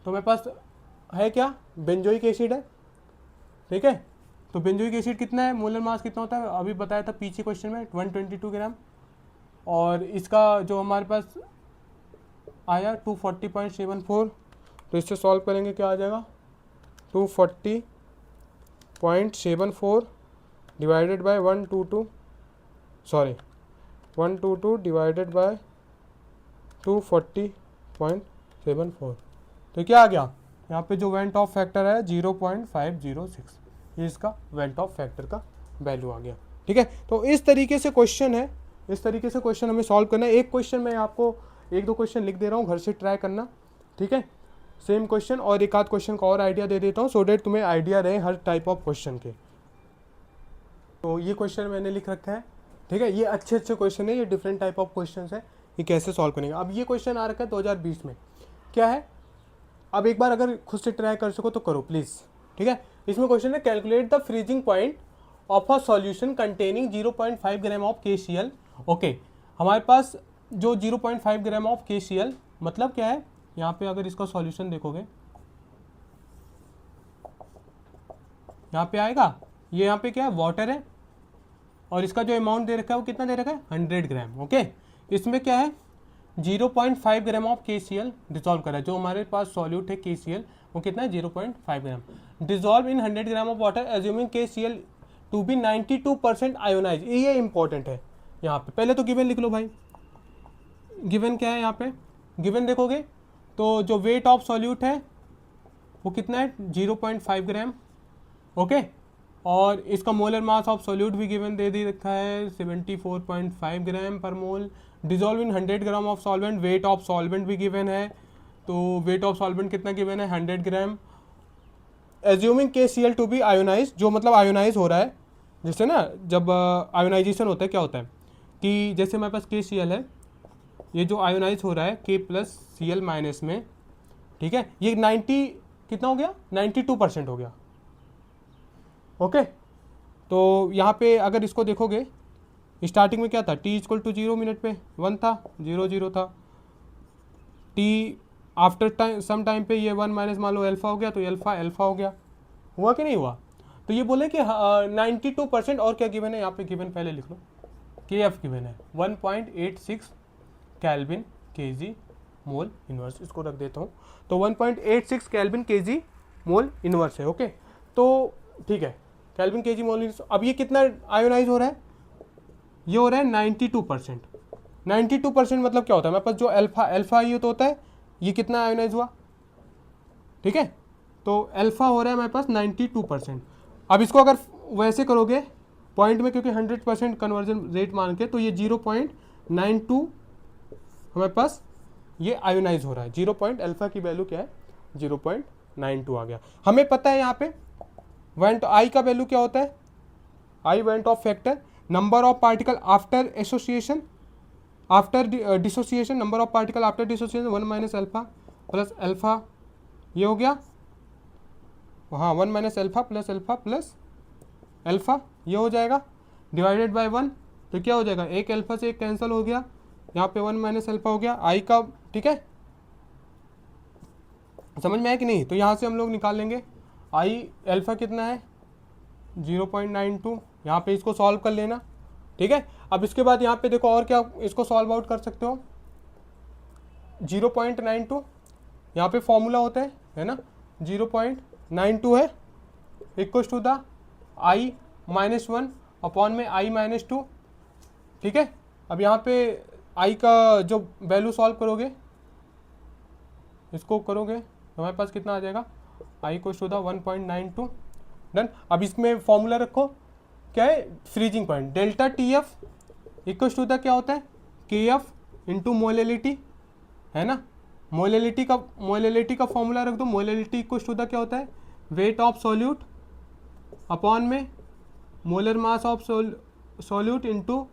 तो हमारे पास है क्या, बेंजोइक एसिड है, ठीक है। तो बेंजोइक एसिड कितना है, मोलर मास कितना होता है, अभी बताया था पीछे क्वेश्चन में 122 ग्राम। और इसका जो हमारे पास आया 240.74, तो इससे सॉल्व करेंगे क्या आ जाएगा, 240.74 डिवाइडेड बाय 122 डिवाइडेड बाय 240.74, तो क्या आ गया, यहाँ पे जो वेंट ऑफ फैक्टर है 0.506, ये इसका वेंट ऑफ फैक्टर का वैल्यू आ गया, ठीक है। तो इस तरीके से क्वेश्चन है, इस तरीके से क्वेश्चन हमें सॉल्व करना है। एक क्वेश्चन मैं आपको 1-2 क्वेश्चन लिख दे रहा हूँ, घर से ट्राई करना, ठीक है। सेम क्वेश्चन और एक आध क्वेश्चन का और आइडिया दे देता हूँ, सो डेट तुम्हें आइडिया रहे हर टाइप ऑफ क्वेश्चन के। तो ये क्वेश्चन मैंने लिख रखा है, ठीक है। ये अच्छे अच्छे क्वेश्चन है, ये डिफरेंट टाइप ऑफ क्वेश्चन है, ये कैसे सॉल्व करेंगे। अब ये क्वेश्चन आ रखा है 2020 में, क्या है, अब एक बार अगर खुद से ट्राई कर सको तो करो प्लीज़, ठीक है। इसमें क्वेश्चन है calculate the freezing point of a solution containing 0.5 gram of KCl। Okay, हमारे पास जो 0.5 ग्राम ऑफ KCl मतलब क्या है, यहाँ पे अगर इसका सॉल्यूशन देखोगे, यहाँ पे आएगा, ये यहाँ पे क्या है, वाटर है, और इसका जो अमाउंट दे रखा है वो कितना दे रखा है, 100 ग्राम। ओके, इसमें क्या है, 0.5 ग्राम ऑफ KCl डिजॉल्व करा है, जो हमारे पास सॉल्यूट है KCl वो कितना है, 0.5 gram, dissolve in 100 gram of water assuming KCl to be 92% ionise. ये इंपॉर्टेंट है, यहाँ पे पहले तो गिवन लिख लो भाई, गिवन क्या है, यहाँ पे गिवन देखोगे तो जो वेट ऑफ सॉल्यूट है वो कितना है, 0.5 ग्राम। ओके, और इसका मोलर मास ऑफ सॉल्यूट भी गिवन दे रखा है 74.5 gram per mole. Dissolve in 100 gram of solvent, weight of solvent भी गिवन है, तो वेट ऑफ सॉल्वेंट कितना गिवन है, 100 gram. Assuming KCl to be ionise, जो मतलब आयोनाइज हो रहा है, जैसे ना जब आयोनाइजेशन होता है क्या होता है कि जैसे हमारे पास KCl है, ये जो आयोनाइज हो रहा है K+Cl- में, ठीक है, ये 90 कितना हो गया, 92% हो गया। ओके, तो यहाँ पे अगर इसको देखोगे, स्टार्टिंग में क्या था, t = 0 मिनट पे 1 था, 0 था, t after time some time पे ये 1 माइनस मान लो अल्फा हो गया, तो अल्फा हो गया, हुआ कि नहीं हुआ। तो ये बोले कि 92%, और क्या गिवन है, यहाँ पे गिवन पहले लिख लो, KF गिवन है 1.86 केल्विन kg मोल इनवर्स, इसको रख देता हूँ, तो 1.86 केल्विन kg मोल इनवर्स है। ओके, तो ठीक है, केल्विन kg मोल इनवर्स। अब ये कितना आयोनाइज हो रहा है, ये हो रहा है 92%। 92% मतलब क्या होता है, मेरे पास जो अल्फा ये तो होता है, ये कितना आयोनाइज हुआ, ठीक है, तो अल्फा हो रहा है हमारे पास 92%। अब इसको अगर वैसे करोगे पॉइंट में, क्योंकि 100% कन्वर्जन रेट मान के, तो ये 0.92 हमारे पास ये आयोनाइज हो रहा है, 0 पॉइंट अल्फा की वैल्यू क्या है, 0.92 आ गया। हमें पता है यहाँ पे वेंट आई का वैल्यू क्या होता है, आई van't Hoff factor, number of particle after association, after dissociation, number of particle after dissociation 1 minus alpha plus alpha, ये हो गया, हाँ 1 माइनस अल्फा प्लस अल्फा, ये हो जाएगा, डिवाइडेड बाय 1, तो क्या हो जाएगा, एक अल्फा से एक कैंसिल हो गया, यहाँ पे 1 माइनस अल्फा हो गया आई का, ठीक है, समझ में आया कि नहीं। तो यहाँ से हम लोग निकाल लेंगे आई अल्फा कितना है 0.92, यहाँ पे इसको सॉल्व कर लेना, ठीक है। अब इसके बाद यहाँ पे देखो और क्या इसको सॉल्व आउट कर सकते हो, 0.92 यहाँ पे फॉर्मूला होता है ना, 0.92 है equals to the I -1 upon में आई -2, ठीक है। अब यहाँ पे आई का जो वैल्यू सॉल्व करोगे, इसको करोगे तो हमारे पास कितना आ जाएगा, I equals to the 1.92, done. अब इसमें फॉर्मूला रखो, क्या है, freezing point, delta TF equals to the क्या होता है, KF इंटू मोलेलिटी, है ना, मोलेलिटी का फॉर्मूला रख दो, मोलेलिटी इक्वल्स टू द क्या होता है, वेट ऑफ सॉल्यूट अपॉन में molar mass of solute into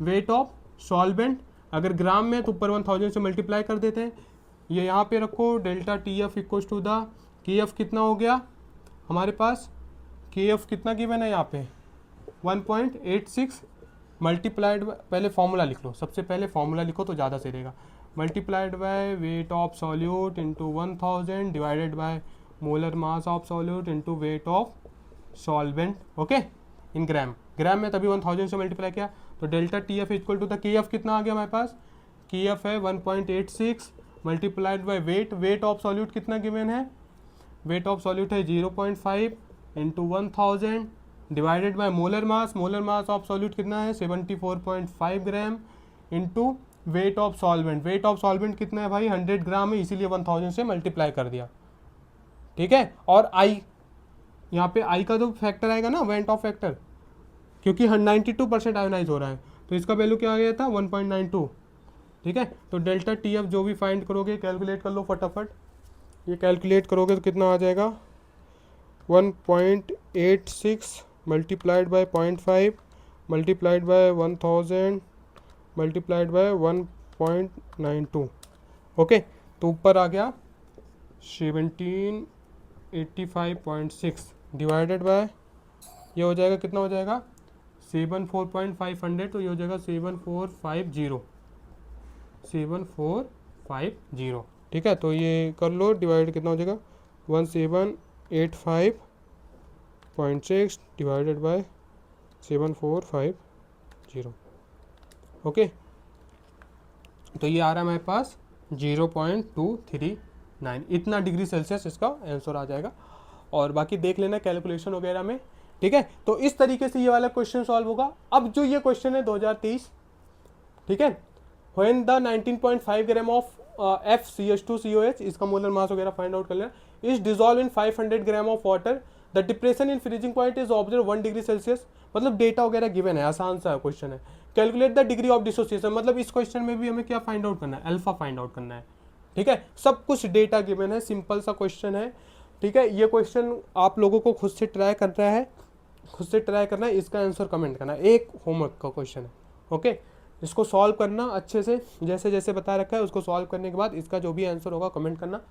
weight of solvent, अगर ग्राम में तो ऊपर 1000 से मल्टीप्लाई कर देते हैं, ये यहाँ पे रखो, delta TF equals to the KF कितना हो गया हमारे पास, KF कितना गिवन है यहाँ पे 1.86 मल्टीप्लाइड, पहले फॉर्मूला लिख लो, सबसे पहले फॉर्मूला लिखो तो ज़्यादा सही रहेगा, multiplied by weight of solute into 1000 divided by molar mass of solute into weight of solvent, okay, in gram, gram में तभी 1000 से मल्टीप्लाई किया, तो delta T F equal to the K F कितना आ गया हमारे पास, के एफ है 1.86 multiplied by weight, weight of solute कितना गिवन है, वेट ऑफ सॉल्यूट है 0.5 into 1000 divided by molar mass, molar mass of solute कितना है 74.5 gram into weight of solvent, weight of solvent कितना है भाई 100 ग्राम है, इसीलिए 1000 से मल्टीप्लाई कर दिया, ठीक है। और आई, यहाँ पे आई का जो फैक्टर आएगा ना वेट ऑफ फैक्टर, क्योंकि 92% आयोनाइज हो रहा है, तो इसका वैल्यू क्या आ गया था 1.92, ठीक है। तो डेल्टा टी एफ जो भी फाइंड करोगे कैलकुलेट कर लो फटाफट, ये कैलकुलेट करोगे तो कितना आ जाएगा 1.86 multiplied by 0.5 multiplied by 1000 multiplied by 1.92, okay. तो ऊपर आ गया 1785.6 डिवाइडेड बाय, ये हो जाएगा कितना हो जाएगा 74.500, तो ये हो जाएगा 7450, ठीक है। तो ये कर लो डिवाइड, कितना हो जाएगा 1785.6 डिवाइडेड बाय 7450, ओके। तो ये आ रहा है हमारे पास 0.239, इतना डिग्री सेल्सियस इसका आंसर आ जाएगा, और बाकी देख लेना कैलकुलेशन वगैरह में, ठीक है। तो इस तरीके से ये वाला क्वेश्चन सॉल्व होगा। अब जो ये क्वेश्चन है 2023, ठीक है, when the 19.5 gram of FCH2COH, इसका मोलर मास वगैरह फाइंड आउट कर लेना, is dissolve in 500 gram of water, the depression in freezing point is observe 1 degree Celsius, मतलब डेटा वगैरह गिवन है, आसान सा क्वेश्चन है। Calculate the degree of dissociation, मतलब इस क्वेश्चन में भी हमें क्या फाइंड आउट करना है, अल्फा फाइंड आउट करना है, ठीक है। सब कुछ डेटा गिवन है, सिंपल सा क्वेश्चन है, ठीक है। ये क्वेश्चन आप लोगों को खुद से ट्राई करना है, खुद से ट्राई करना है, इसका आंसर कमेंट करना है, एक होमवर्क का क्वेश्चन है, ओके। इसको सॉल्व करना अच्छे से, जैसे जैसे बता रखा है उसको सॉल्व करने के बाद इसका जो भी आंसर होगा कमेंट करना,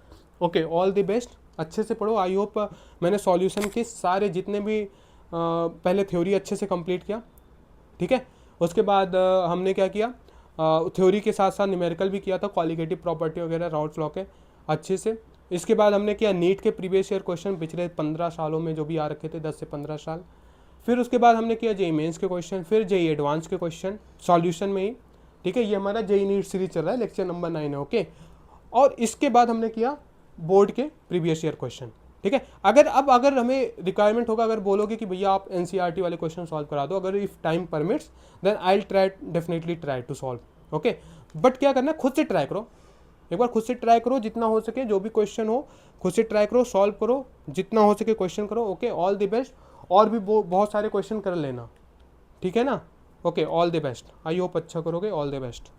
ओके। ऑल द बेस्ट, अच्छे से पढ़ो। आई होप मैंने सॉल्यूशन के सारे जितने भी पहले थ्योरी अच्छे से कंप्लीट किया, ठीक है। उसके बाद हमने क्या किया, थ्योरी के साथ साथ न्यूमेरिकल भी किया था, क्वालिटेटिव प्रॉपर्टी वगैरह राउट्स लॉ के अच्छे से। इसके बाद हमने किया नीट के प्रीवियस ईयर क्वेश्चन पिछले 15 सालों में जो भी आ रखे थे, 10 से 15 साल। फिर उसके बाद हमने किया जेई मेंस के क्वेश्चन, फिर जेई एडवांस के क्वेश्चन सॉल्यूशन में ही, ठीक है। ये हमारा जेई नीट सीरीज चल रहा है, लेक्चर नंबर 9 है, ओके। और इसके बाद हमने किया बोर्ड के प्रीवियस ईयर क्वेश्चन, ठीक है। अगर हमें रिक्वायरमेंट होगा, अगर बोलोगे कि भैया आप एनसीईआरटी वाले क्वेश्चन सॉल्व करा दो, अगर if time permits then I will definitely try to solve, okay. But क्या करना है, खुद से ट्राई करो, एक बार खुद से ट्राई करो, जितना हो सके जो भी क्वेश्चन हो खुद से ट्राई करो, सॉल्व करो, जितना हो सके क्वेश्चन करो, ओके। ऑल द बेस्ट, और भी बहुत सारे क्वेश्चन कर लेना, ठीक है ना, okay. All the best, I hope अच्छा करोगे, ऑल द बेस्ट।